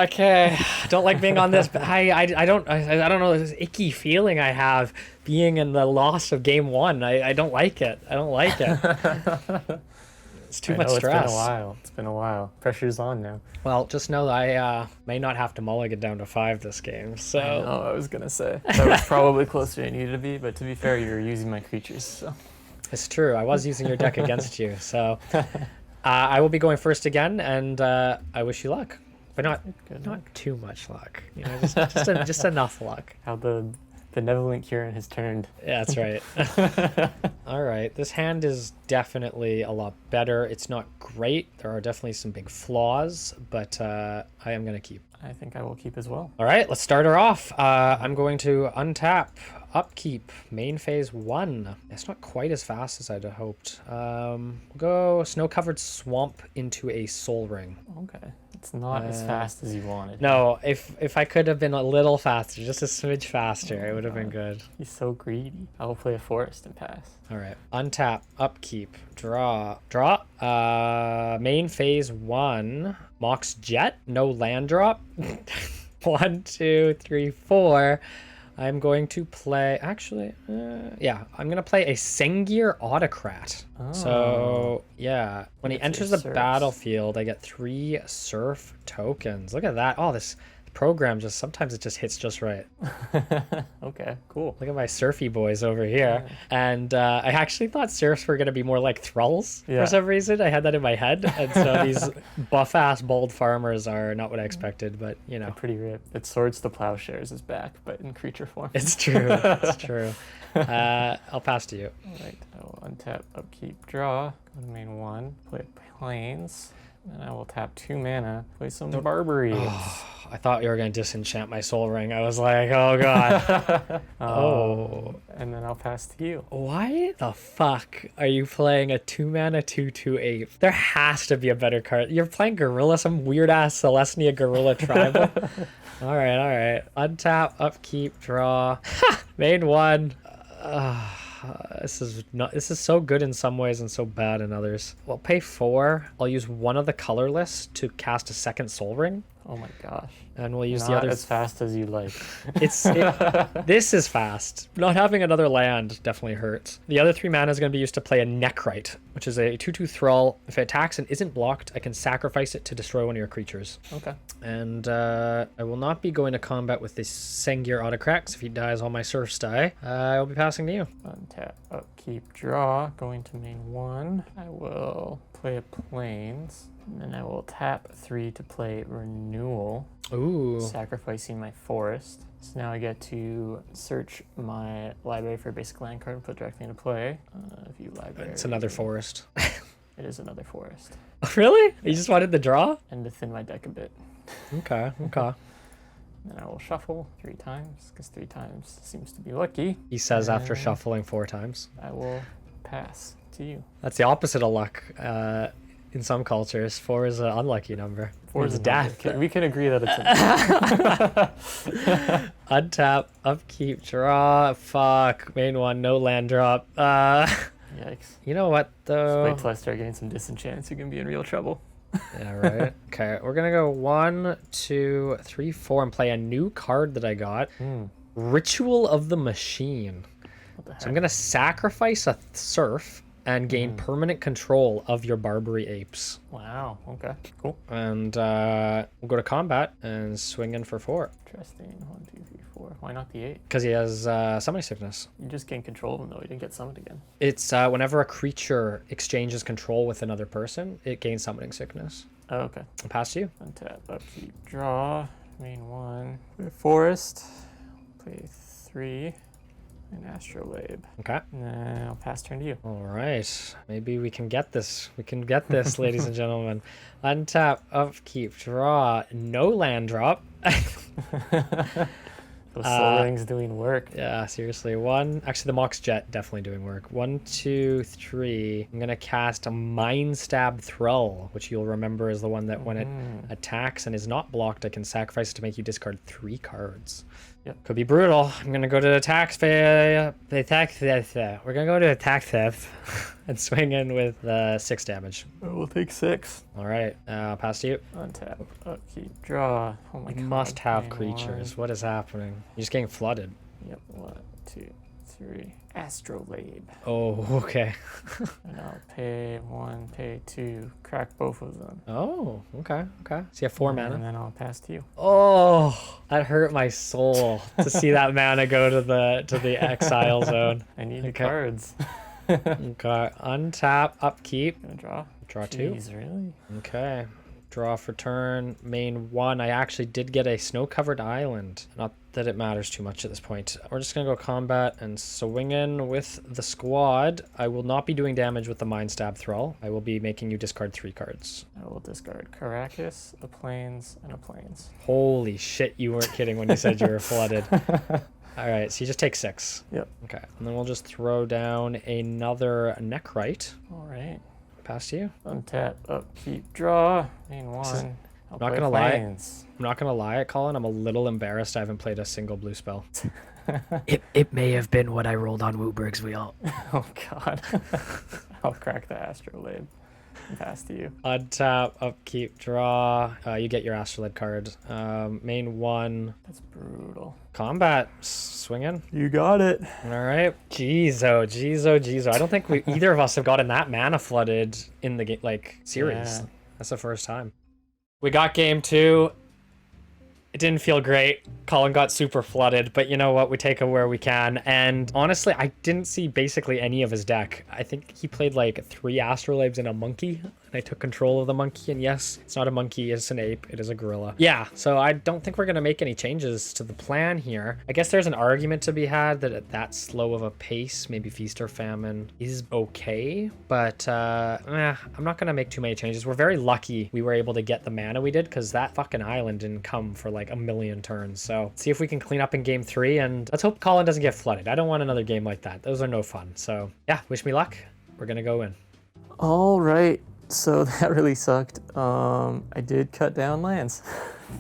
Okay. Don't like being on this. I don't know this icky feeling I have being in the loss of game 1. I don't like it. I don't like it. It's too much stress. It's been a while. Pressure's on now. Well, just know that I may not have to mulligan down to 5 this game. So I know, I was gonna say that was probably closer than it needed to be, but to be fair, you were using my creatures, so it's true. I was using your deck against you. So I will be going first again, and I wish you luck, but not too much luck. You know, just enough luck. How the benevolent Kieran has turned. Yeah, that's right. All right, this hand is definitely a lot better. It's not great. There are definitely some big flaws, but I am gonna keep. I think I will keep as well. All right, let's start her off. I'm going to untap, upkeep, main phase 1. It's not quite as fast as I'd hoped. We'll go snow-covered swamp into a soul ring. Okay, it's not as fast as you wanted. No, if I could have been a little faster, just a smidge faster, it would have been good. He's so greedy. I will play a forest and pass. All right, untap, upkeep, draw. Main phase 1. Mox Jet, no land drop. 1, 2, 3, 4. I'm going to play, actually, yeah, I'm going to play a Sengir Autocrat. Oh. So, yeah, when he enters the battlefield, I get 3 surf tokens. Look at that. Oh, this program sometimes it just hits just right. Okay, cool. Look at my surfy boys over here. Yeah. And I actually thought surfs were going to be more like thralls for some reason. I had that in my head. And so these buff-ass bold farmers are not what I expected, but you know. They're pretty ripped. It Swords to Plowshares is back, but in creature form. It's true. It's true. I'll pass to you. All right, I will untap, upkeep, draw. Go to main 1, play Plains. And I will tap 2 mana, play some Barbary. Oh, I thought you were going to disenchant my soul ring. I was like, oh god. And then I'll pass to you. Why the fuck are you playing a 2 mana 2/2/8? There has to be a better card. You're playing Gorilla, some weird ass Celestia Gorilla tribal. All right. Untap, upkeep, draw. Main 1. This is so good in some ways and so bad in others. Well, pay 4. I'll use one of the colorless to cast a second soul ring. Oh my gosh. And we'll use Not the other as fast as you like. This is fast. Not having another land definitely hurts. The other 3 mana is going to be used to play a Neckrite, which is a 2/2 thrall. If it attacks and isn't blocked, I can sacrifice it to destroy one of your creatures. Okay. And I will not be going to combat with this Sengir Autocrat. If he dies, all my serfs die. I will be passing to you. Untap, upkeep, draw. Going to main 1. I will play a Plains. And then I will tap 3 to play Renewal. Ooh. Sacrificing my forest. So now I get to search my library for a basic land card and put directly into play. View library. It's another forest. It is another forest. Really? You just wanted the draw? And to thin my deck a bit. Okay. Then I will shuffle 3 times, because 3 times seems to be lucky. He says after shuffling 4 times. I will pass to you. That's the opposite of luck. in some cultures. 4 is an unlucky number. 4 is It's a death. number. We can agree that it's a Untap, upkeep, draw. Fuck. Main one, no land drop. Yikes. You know what though? Wait till I start getting some disenchants. You're going to be in real trouble. Yeah, right. Okay, we're gonna go 1, 2, 3, 4 and play a new card that I got. Ritual of the Machine. What the heck? So I'm gonna sacrifice a serf and gain permanent control of your Barbary apes. Wow. Okay. Cool. And we'll go to combat and swing in for 4. Interesting. 1, 2, 3, 4. Why not the 8? Because he has summoning sickness. You just gained control of him though. You didn't get summoned again. It's whenever a creature exchanges control with another person, it gains summoning sickness. Oh, okay. I'll pass to you. Untap, upkeep, draw. Main 1. Play Forest. Play 3. And Astrolabe. Okay. And then I'll pass turn to you. All right. Maybe we can get this. We can get this, ladies and gentlemen. Untap, upkeep, draw. No land drop. Those Soul Rings doing work. Yeah, seriously. Actually, the Mox Jet definitely doing work. 1, 2, 3. I'm gonna cast a Mind Stab Thrall, which you'll remember is the one that when it attacks and is not blocked, I can sacrifice it to make you discard 3 cards. Yep. Could be brutal. I'm gonna go to attack phase. We're gonna go to attack phase and swing in with 6 damage. We'll take 6. All right. Pass to you. Untap, upkeep, draw. Oh my god. Must have Main creatures. 1. What is happening? You're just getting flooded. Yep. 1, 2, 3. Astrolabe. Oh, okay. And I'll pay 1, pay 2, crack both of them. Oh, okay, okay. So you have 4 And mana. then I'll pass to you. Oh, that hurt my soul to see that mana go to the exile zone. I need the Okay. cards. Okay, untap, upkeep, Gonna draw. draw 2. Jeez, really? Okay, draw for turn. Main 1. I actually did get a snow-covered island. Not that it matters too much at this point. We're just gonna go combat and swing in with the squad. I will not be doing damage with the Mind Stab Thrall. I will be making you discard 3 cards. I will discard Caracas, a Plains, and a Plains. Holy shit, you weren't kidding when you said you were flooded. All right, so you just take 6. Yep. Okay, and then we'll just throw down another Neckrite. All right. Pass to you. Untap, upkeep, draw. Main 1. I'll not play gonna lie. Plains. I'm not gonna lie, Colin. I'm a little embarrassed. I haven't played a single blue spell. it may have been what I rolled on Wooburg's wheel. Oh god. I'll crack the Astrolabe and pass to you. Untap, upkeep, draw. You get your Astrolabe card. Main 1. That's brutal. Combat. Swing in. You got it. All right. Jeez, oh, jeez, oh, jeez. I don't think either of us have gotten that mana flooded in the series. Yeah. That's the first time. We got game 2. It didn't feel great. Colin got super flooded, but you know what? We take it where we can. And honestly, I didn't see basically any of his deck. I think he played like 3 Astrolabes and a monkey. And I took control of the monkey. And yes, it's not a monkey, it's an ape. It is a gorilla. Yeah, so I don't think we're going to make any changes to the plan here. I guess there's an argument to be had that at that slow of a pace, maybe Feast or Famine is okay. But I'm not going to make too many changes. We're very lucky we were able to get the mana we did because that fucking island didn't come for like a million turns. So see if we can clean up in game 3 and let's hope Colin doesn't get flooded. I don't want another game like that. Those are no fun. So yeah, wish me luck. We're gonna go in. All right. So that really sucked. I did cut down lands.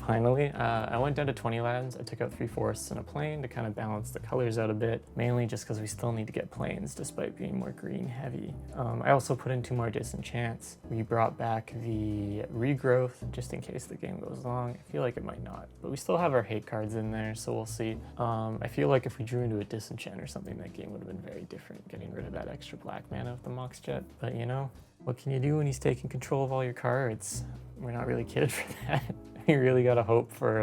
Finally. I went down to 20 lands. I took out 3 forests and a plain to kind of balance the colors out a bit, mainly just because we still need to get plains despite being more green heavy. I also put in 2 more disenchants. We brought back the regrowth just in case the game goes long. I feel like it might not, but we still have our hate cards in there, so we'll see. I feel like if we drew into a disenchant or something, that game would have been very different, getting rid of that extra black mana of the Mox Jet. But you know, what can you do when he's taking control of all your cards? We're not really kitted for that. We really gotta hope for,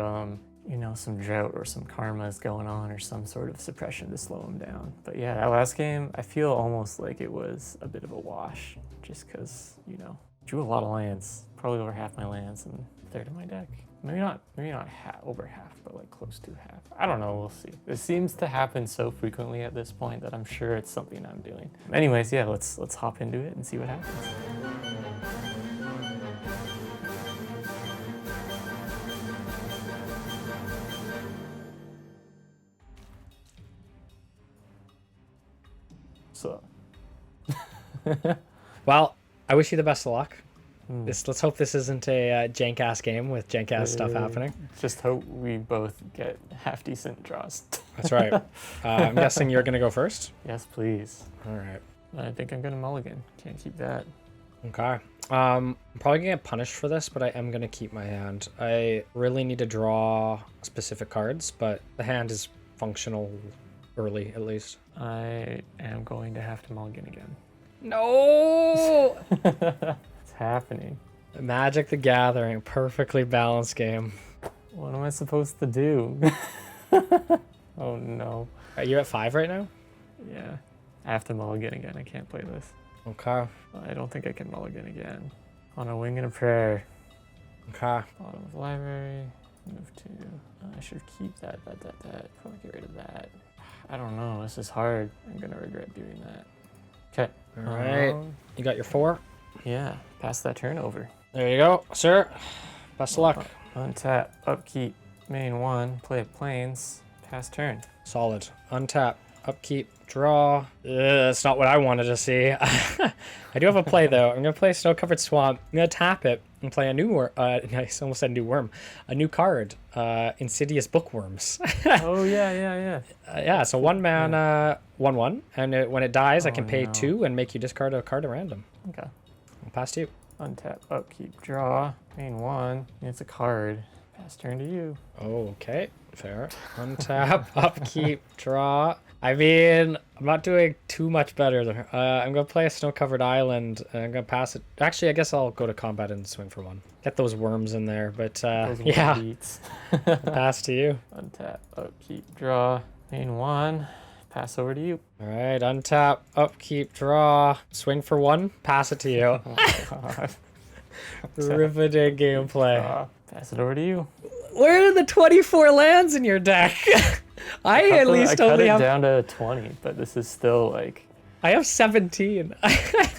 you know, some drought or some karmas going on or some sort of suppression to slow him down. But yeah, that last game, I feel almost like it was a bit of a wash just because, you know, drew a lot of lands, probably over half my lands and a third of my deck. Maybe not over half, but like close to half. I don't know, we'll see. It seems to happen so frequently at this point that I'm sure it's something I'm doing. Anyways, yeah, let's hop into it and see what happens. So, Well, I wish you the best of luck. Let's hope this isn't a jank ass game with jank ass stuff happening. Just hope we both get half decent draws. That's right. I'm guessing you're gonna go first. Yes, please. All right. I think I'm gonna mulligan. Can't keep that. Okay. I'm probably gonna get punished for this, but I am gonna keep my hand. I really need to draw specific cards, but the hand is functional early at least. I am going to have to mulligan again. No. It's happening. Magic the Gathering, perfectly balanced game. What am I supposed to do? Oh no. Are you at 5 right now? Yeah. I have to mulligan again. I can't play this. Okay. I don't think I can mulligan again. On a wing and a prayer. Okay. Bottom of library. Move to. I should keep that. Probably get rid of that. I don't know. This is hard. I'm gonna regret doing that. Okay. All right. You got your 4? Yeah. Pass that turn over. There you go, sir. Best of luck. Untap. Upkeep. Main 1. Play planes. Pass turn. Solid. Untap. Upkeep. Draw. That's not what I wanted to see. I do have a play though. I'm gonna play Snow-Covered Swamp. I'm gonna tap it and play a new worm. I almost said new worm. A new card. Insidious Bookworms. Oh yeah. Yeah. So 1 mana, 1/1, and when it dies, I can pay no. 2 and make you discard a card at random. Okay. I'll pass to you. Untap. Upkeep. Draw. Main 1. It's a card. Pass turn to you. Okay. Fair. Untap. Upkeep. Draw. I mean, I'm not doing too much better there. I'm going to play a Snow-Covered Island, and I'm going to pass it. Actually, I guess I'll go to combat and swing for 1. Get those worms in there, but yeah. Beats. Pass to you. Untap, upkeep, draw. Main 1. Pass over to you. All right, untap, upkeep, draw. Swing for 1. Pass it to you. Oh my god. Riveting gameplay. Pass it over to you. Where are the 24 lands in your deck? I at least I only cut it have... down to 20, but this is still like... I have 17.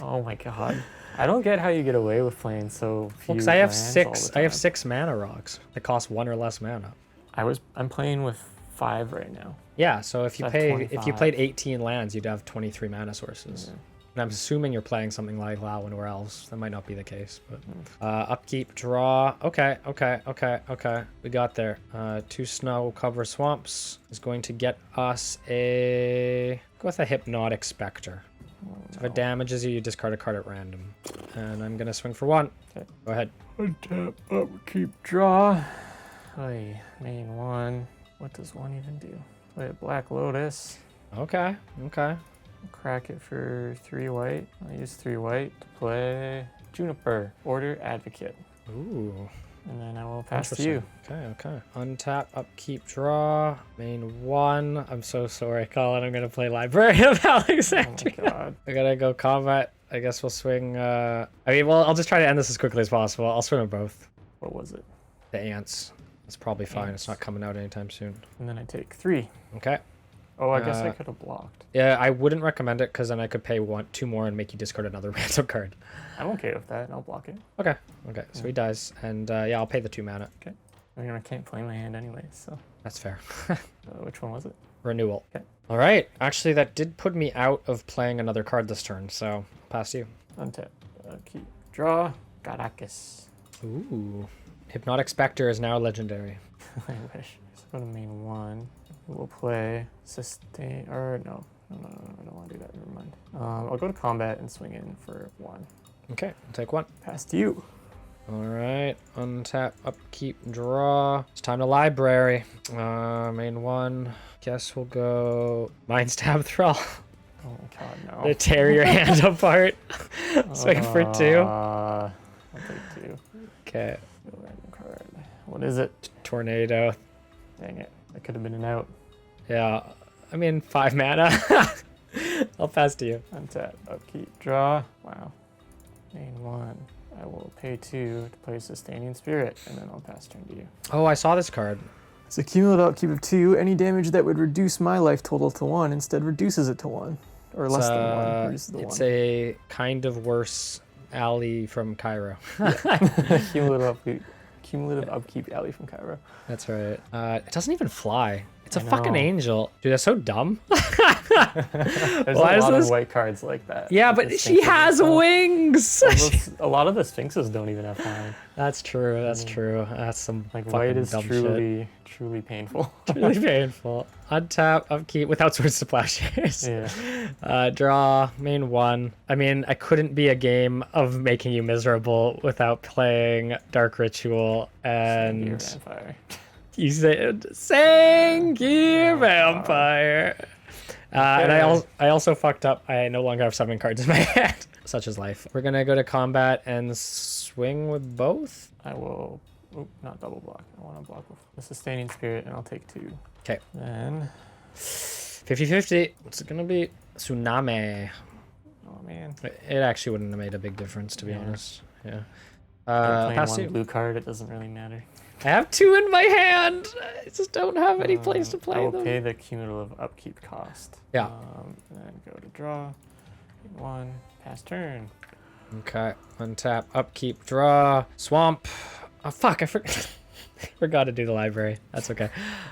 Oh my god. I don't get how you get away with playing so few Because I have lands 6. all the I have time. 6 mana rocks that cost 1 or less mana. I'm playing with 5 right now. Yeah, so if you That's played 25. 18 lands, you'd have 23 mana sources. Yeah. And I'm assuming you're playing something like Lao and Elves. That might not be the case, but upkeep, draw. Okay. We got there. 2 Snow-Covered Swamps is going to get us a... Go with a Hypnotic Spectre. So if it damages you, you discard a card at random. And I'm gonna swing for 1. Okay. Go ahead. Untap, upkeep, draw. Oy, main 1. What does 1 even do? Play a Black Lotus. Okay. Crack it for 3 white. I'll use 3 white to play Juniper, Order Advocate. Ooh. And then I will pass to you. Okay. Untap, upkeep, draw. Main 1. I'm so sorry, Colin. I'm gonna play Librarian of Oh Alexandria. my god. I gotta go combat. I guess we'll swing. I'll just try to end this as quickly as possible. I'll swing them both. What was it? The ants. It's probably fine. Ants. It's not coming out anytime soon. And then I take 3. Okay. Oh, I guess I could have blocked. Yeah, I wouldn't recommend it because then I could pay 2 more and make you discard another random card. I'm okay with that. I'll block it. Okay. So he dies, and yeah, I'll pay the 2 mana. Okay. I mean, I can't play my hand anyway, so. That's fair. Which one was it? Renewal. Okay. All right. Actually, that did put me out of playing another card this turn, so pass to you. Untap. Keep. Draw. Garakis. Ooh. Hypnotic Spectre is now legendary. I wish. So go to main 1. We'll play sustain. Or no. I don't want to do that. Never mind. I'll go to combat and swing in for 1. Okay. I'll take 1. Pass to you. All right. Untap, upkeep, draw. It's time to library. Main 1. Guess we'll go Mind Stab Thrall. Oh my god, no. To tear your hand apart. Swing for 2. I'll take 2. Okay. Go random card. What is it? Tornado. Dang it. That could have been an out. Yeah. I mean, 5 mana. I'll pass to you. Untap, upkeep, draw. Wow. Main 1. I will pay 2 to play Sustaining Spirit, and then I'll pass turn to you. Oh, I saw this card. It's a cumulative upkeep of 2. Any damage that would reduce my life total to 1 instead reduces it to 1. Or less than 1. Reduces the It's 1. a kind of worse alley from Cairo. Cumulative upkeep alley from Cairo. That's right. It doesn't even fly. It's a fucking angel. Dude, that's so dumb. There's Why a is lot this- of white cards like that. Yeah, Like but the she Sphinxes and has stuff. wings. A lot of the Sphinxes don't even have time. That's true. That's true. That's some Like fucking white is dumb truly painful. shit. Really painful. Untap, upkeep without swords to plowshares. Yeah. Draw, main one. I mean, I couldn't be a game of making you miserable without playing Dark Ritual You're and vampire. you said Sangir Vampire. And I also fucked up. I no longer have summon cards in my hand. Such is life. We're gonna go to combat and swing with both. I will. Oop, not double block. I want to block with the sustaining spirit, and I'll take 2. Okay. Then. 50-50. What's it gonna be? Tsunami. Oh man. It actually wouldn't have made a big difference, to be honest. Yeah. Playing Pass one you. blue card, it doesn't really matter. I have 2 in my hand. I just don't have any place to I play will them. pay the cumulative upkeep cost. Yeah. And then go to draw. 1. Pass turn. Okay. Untap, upkeep, draw, swamp. Oh fuck! I forgot to do the library. That's okay.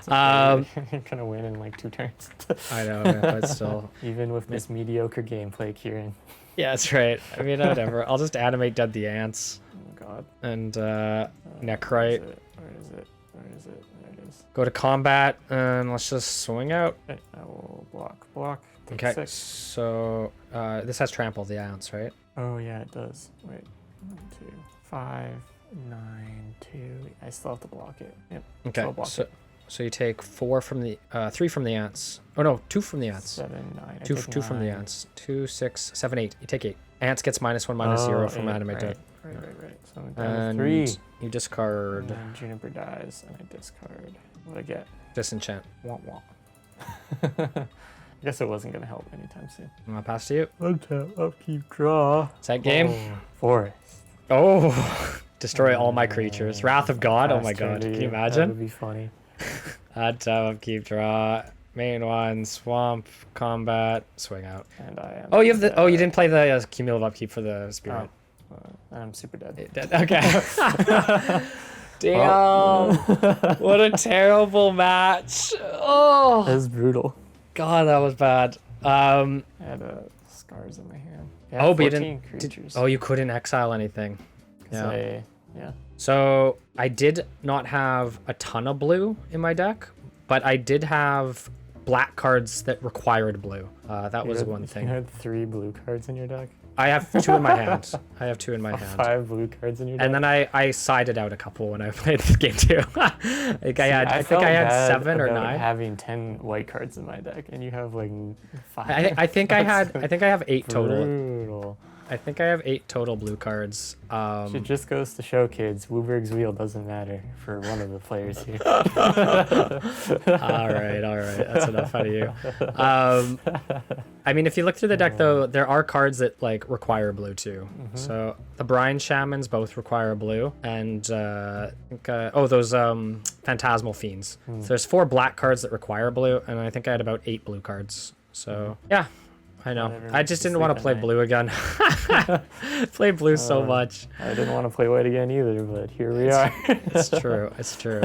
You're gonna win in like 2 turns. I know, but still. Even with this mediocre gameplay, Kieran. Yeah, that's right. I mean, whatever. I'll just animate Dead the Ants Oh god. and Where Necrite. is it? Where is it? Where is it? There it is. Go to combat and let's just swing out. Okay, I will block. Take Okay. 6. So this has trample the Ants, right? Oh yeah, it does. Wait. 1, 2, 5, 9, 2. I still have to block it. Yep. Okay. I'll block it. So you take 4 from the 3 from the Ants. Oh no, 2 from the Ants. 7, 9. I Two take from the 9. Ants. 2, 6, 7, 8. You take 8. Ants gets -1/-0 from animate dead. Right. So I'm down And to 3. you discard And then Juniper dies, and I discard. What I get? disenchant. Wah wah. I guess it wasn't gonna help anytime soon. I'm gonna pass to you. Untap, upkeep, draw. Is that game? Forest. Oh, destroy all my creatures. Wrath of God. Oh my Fast God. turn Can you That imagine? would be funny. Untap, upkeep, draw. Main one, swamp, combat, swing out. And I am. Oh, you have the. Oh, you didn't play the cumulative upkeep for the spirit. I'm super dead. It did- Okay. Damn. What a terrible match. Oh. That's brutal. God, that was bad. I had scars in my hand. Yeah, Oh, but you 14 didn't. creatures. Oh, you couldn't exile anything. 'Cause Yeah. yeah. So I did not have a ton of blue in my deck, but I did have black cards that required blue. That was one You thing. had 3 blue cards in your deck. I have 2 in my hand. I have 2 in my hand. 5 blue cards in your deck. And then I sided out a couple when I played this game too. Like I think felt I had bad 7 or about 9. having 10 white cards in my deck, and you have like 5. I think I have 8 total. Brutal. I think I have 8 total blue cards. It just goes to show, kids, Wooberg's wheel doesn't matter for one of the players here. all right, that's enough out of you. I mean, if you look through the deck though, there are cards that like require blue too. So the Brine Shamans both require blue, and I think, those Phantasmal Fiends. So there's 4 black cards that require blue, and I think I had about 8 blue cards. So yeah. I know. Whatever, I just sleep didn't want to at play night. blue again. Play blue so much. I didn't want to play white again either, but here we are. It's true. It's true.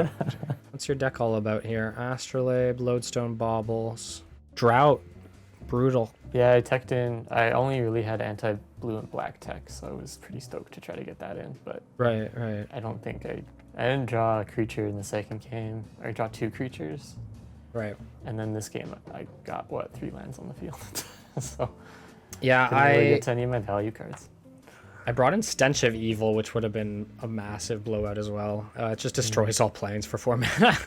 What's your deck all about here? Astrolabe, Lodestone Baubles, Drought, Brutal. Yeah, I teched in. I only really had anti-blue and black tech, so I was pretty stoked to try to get that in. But Right. I don't think I didn't draw a creature in the second game. I draw 2 creatures, Right. and then this game I got 3 lands on the field. So Yeah, didn't really get to any of my value cards. I brought in Stench of Evil, which would have been a massive blowout as well. It just destroys all planes for 4 mana.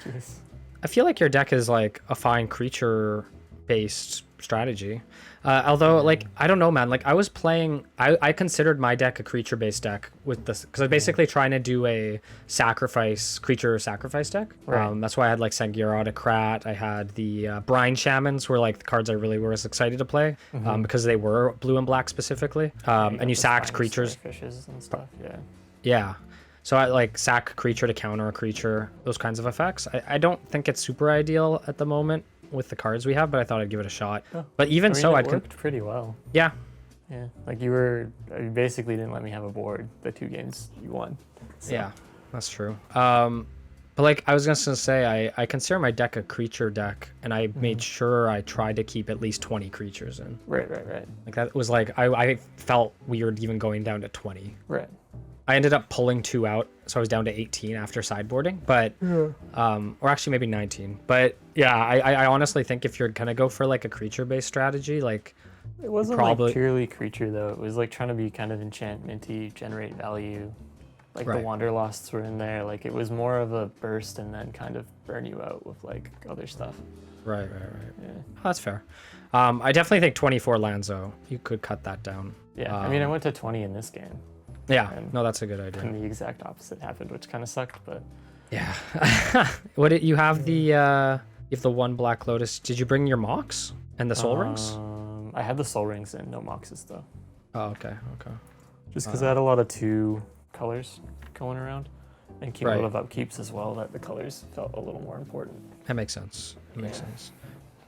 Jeez. I feel like your deck is like a fine creature-based strategy. Although, like, I don't know, man. Like, I was playing... I considered my deck a creature-based deck with this... Because I was basically trying to do a creature sacrifice deck. Right. That's why I had, like, Sangir Autocrat. I had the Brine Shamans were, like, the cards I really was excited to play. Because they were blue and black specifically. And you sacked creatures. Fishes and stuff, yeah. Yeah. So I like sack creature to counter a creature, those kinds of effects. I don't think it's super ideal at the moment with the cards we have, but I thought I'd give it a shot. Oh. But even so, it worked pretty well. Yeah. Yeah, like you basically didn't let me have a board the 2 games you won. So. Yeah, that's true. But like I was just gonna say, I consider my deck a creature deck, and I made sure I tried to keep at least 20 creatures in. Right. Like that was like I felt weird even going down to 20. Right. I ended up pulling 2 out, so I was down to 18 after sideboarding. But or actually maybe 19. But yeah, I honestly think if you're gonna go for like a creature-based strategy, like It wasn't probably like purely creature though. It was like trying to be kind of enchantmenty, generate value. Like the Right. Wanderlusts were in there. Like it was more of a burst and then kind of burn you out with like other stuff. Right. Yeah. Oh, that's fair. I definitely think 24 lands though. You could cut that down. Yeah. I mean, I went to 20 in this game, Yeah. And- No, that's a good idea. and the exact opposite happened, which kind of sucked. But Yeah. What did you have you have the 1 Black Lotus? Did you bring your mocks and the soul rings? I had the soul rings and no moxes though, Oh, okay. just because I had a lot of 2 colors going around, and cumulative Right. upkeeps as well. That the colors felt a little more important. That makes sense.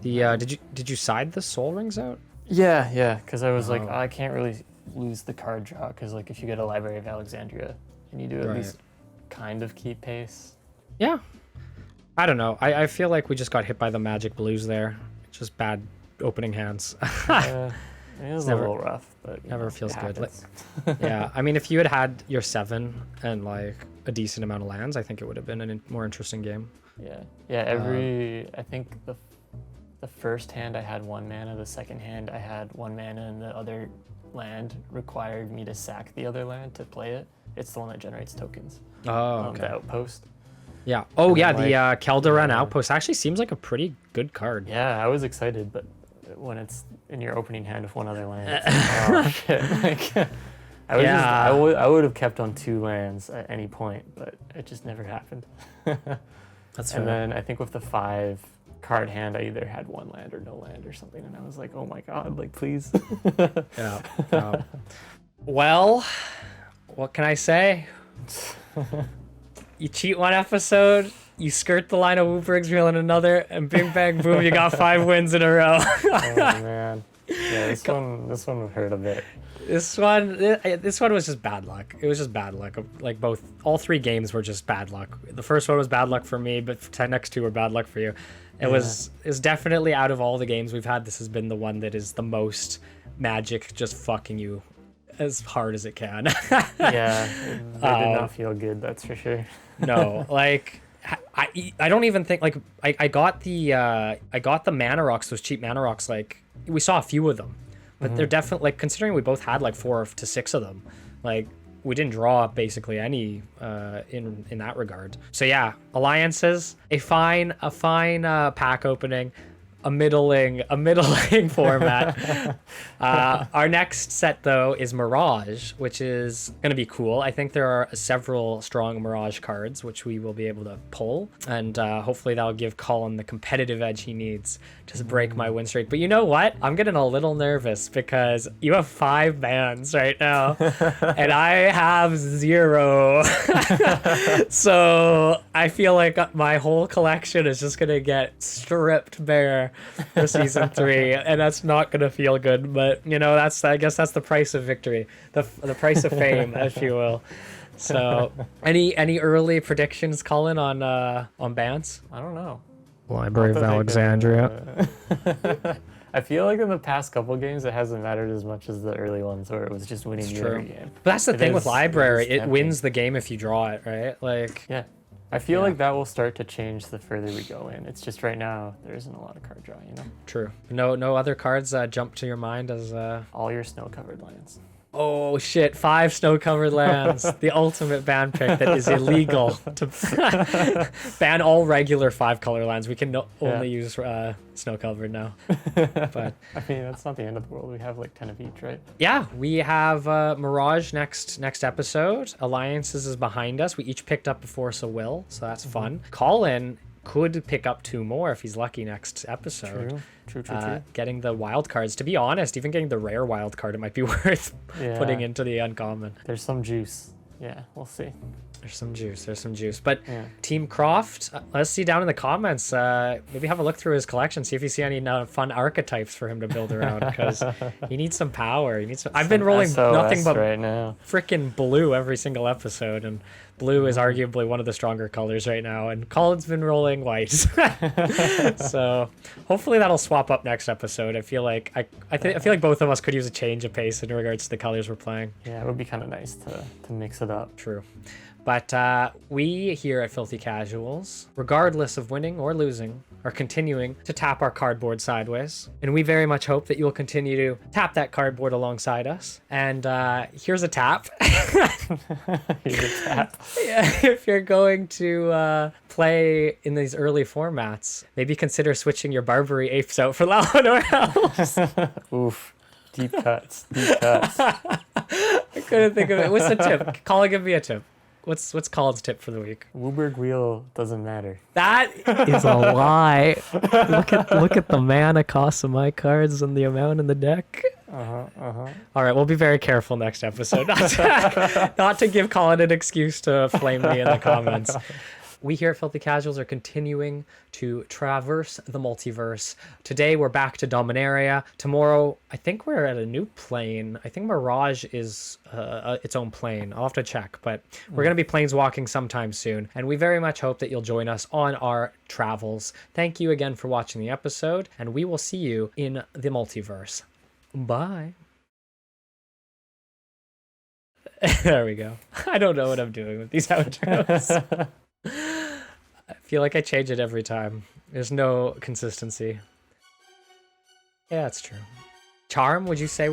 The did you side the soul rings out? Yeah, because I was like, Oh. I can't really lose the card draw, because like if you get a Library of Alexandria, you need to at Right. least kind of keep pace. Yeah. I don't know. I feel like we just got hit by the magic blues there. Just bad opening hands. It was Never- a little rough, but you never know, feels it good. happens. Yeah. I mean, if you had had your 7 and like a decent amount of lands, I think it would have been a more interesting game. Yeah. I think the first hand I had 1 mana, the second hand I had 1 mana, and the other land required me to sack the other land to play it. It's the one that generates tokens. Oh, The outpost. Yeah. Oh, And yeah. then, The Kel'Doran Outpost actually seems like a pretty good card. Yeah, I was excited, but when it's in your opening hand with 1 other land, it's like, oh shit! Like, I was Yeah. I would have kept on 2 lands at any point, but it just never happened. That's And fair. then I think with the 5 card hand, I either had 1 land or no land or something, and I was like, oh my god, like please. Yeah. Well, what can I say? You cheat 1 episode, you skirt the line of Woobrigsville in another, and bing bang boom, you got 5 wins in a row. Oh man, yeah, this one would hurt a bit. This one was just bad luck. It was just bad luck. Like all 3 games were just bad luck. The first one was bad luck for me, but the next 2 were bad luck for you. It was definitely, out of all the games we've had, this has been the one that is the most Magic just fucking you as hard as it can. Yeah, it did not feel good, that's for sure. No, like I don't even think, like, I got the mana rocks, those cheap mana rocks. Like, we saw a few of them, but they're definitely, like, considering we both had like 4 to 6 of them, like, we didn't draw basically any in that regard. So yeah, alliances, a fine pack opening, a middling format. Our next set though is Mirage, which is gonna be cool. I think there are several strong Mirage cards which we will be able to pull, and hopefully that'll give Colin the competitive edge he needs to break my win streak. But you know what? I'm getting a little nervous because you have 5 bans right now, and I have 0. So I feel like my whole collection is just gonna get stripped bare for season 3, and that's not gonna feel good. But you know, I guess that's the price of victory, the price of fame, if you will. So, any early predictions, Colin, on bans? I don't know. Library of Alexandria. I feel like in the past couple games, it hasn't mattered as much as the early ones where it was just winning you every game. But that's the It thing with is- library; it is it tempting. wins the game if you draw it, right? Like, Yeah. I feel like that will start to change the further we go in. It's just right now, there isn't a lot of card draw, you know? true. No other cards jump to your mind as All your snow-covered lands. Oh shit, 5 snow-covered lands. The ultimate ban pick that is illegal to ban all regular 5-color lands. We can only use snow-covered now. But I mean, that's not the end of the world. We have like 10 of each, right? yeah, we have Mirage next episode. Alliances is behind us. We each picked up a Force of Will, so that's fun. Colin could pick up 2 more if he's lucky next episode. True. Getting the wild cards. To be honest, even getting the rare wild card, it might be worth Yeah. putting into the uncommon. There's some juice. Yeah, we'll see. There's some juice. There's some juice. But Yeah. Team Croft, let's see down in the comments. Maybe have a look through his collection. See if you see any fun archetypes for him to build around. Because he needs some power. He needs. I've been rolling SOS nothing but right now. freaking blue every single episode, and blue is arguably one of the stronger colors right now. And Colin's been rolling white. So hopefully that'll swap up next episode. I feel like I feel like both of us could use a change of pace in regards to the colors we're playing. Yeah, it would be kind of nice to mix it up. True. But we here at Filthy Casuals, regardless of winning or losing, are continuing to tap our cardboard sideways. And we very much hope that you'll continue to tap that cardboard alongside us. And here's a tap. Here's a tap. Yeah, if you're going to play in these early formats, maybe consider switching your Barbary apes out for Lalanor elves. Oof. Deep cuts. Deep cuts. I couldn't think of it. What's the tip? Colin, give me a tip. What's Colin's tip for the week? Wooburg wheel doesn't matter. That is a lie. Look at the mana cost of my cards and the amount in the deck. All right, we'll be very careful next episode not to give Colin an excuse to flame me in the comments. We here at Filthy Casuals are continuing to traverse the multiverse. Today we're back to Dominaria. Tomorrow, I think we're at a new plane. I think Mirage is its own plane. I'll have to check, but we're going to be planeswalking sometime soon. And we very much hope that you'll join us on our travels. Thank you again for watching the episode, and we will see you in the multiverse. Bye. There we go. I don't know what I'm doing with these outros. I feel like I change it every time. There's no consistency. Yeah, that's true. Charm? Would you say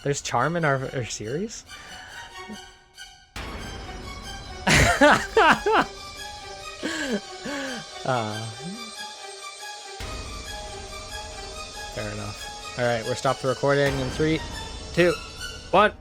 there's charm in our series? Fair enough. All right, we're stopped the recording in 3, 2, 1.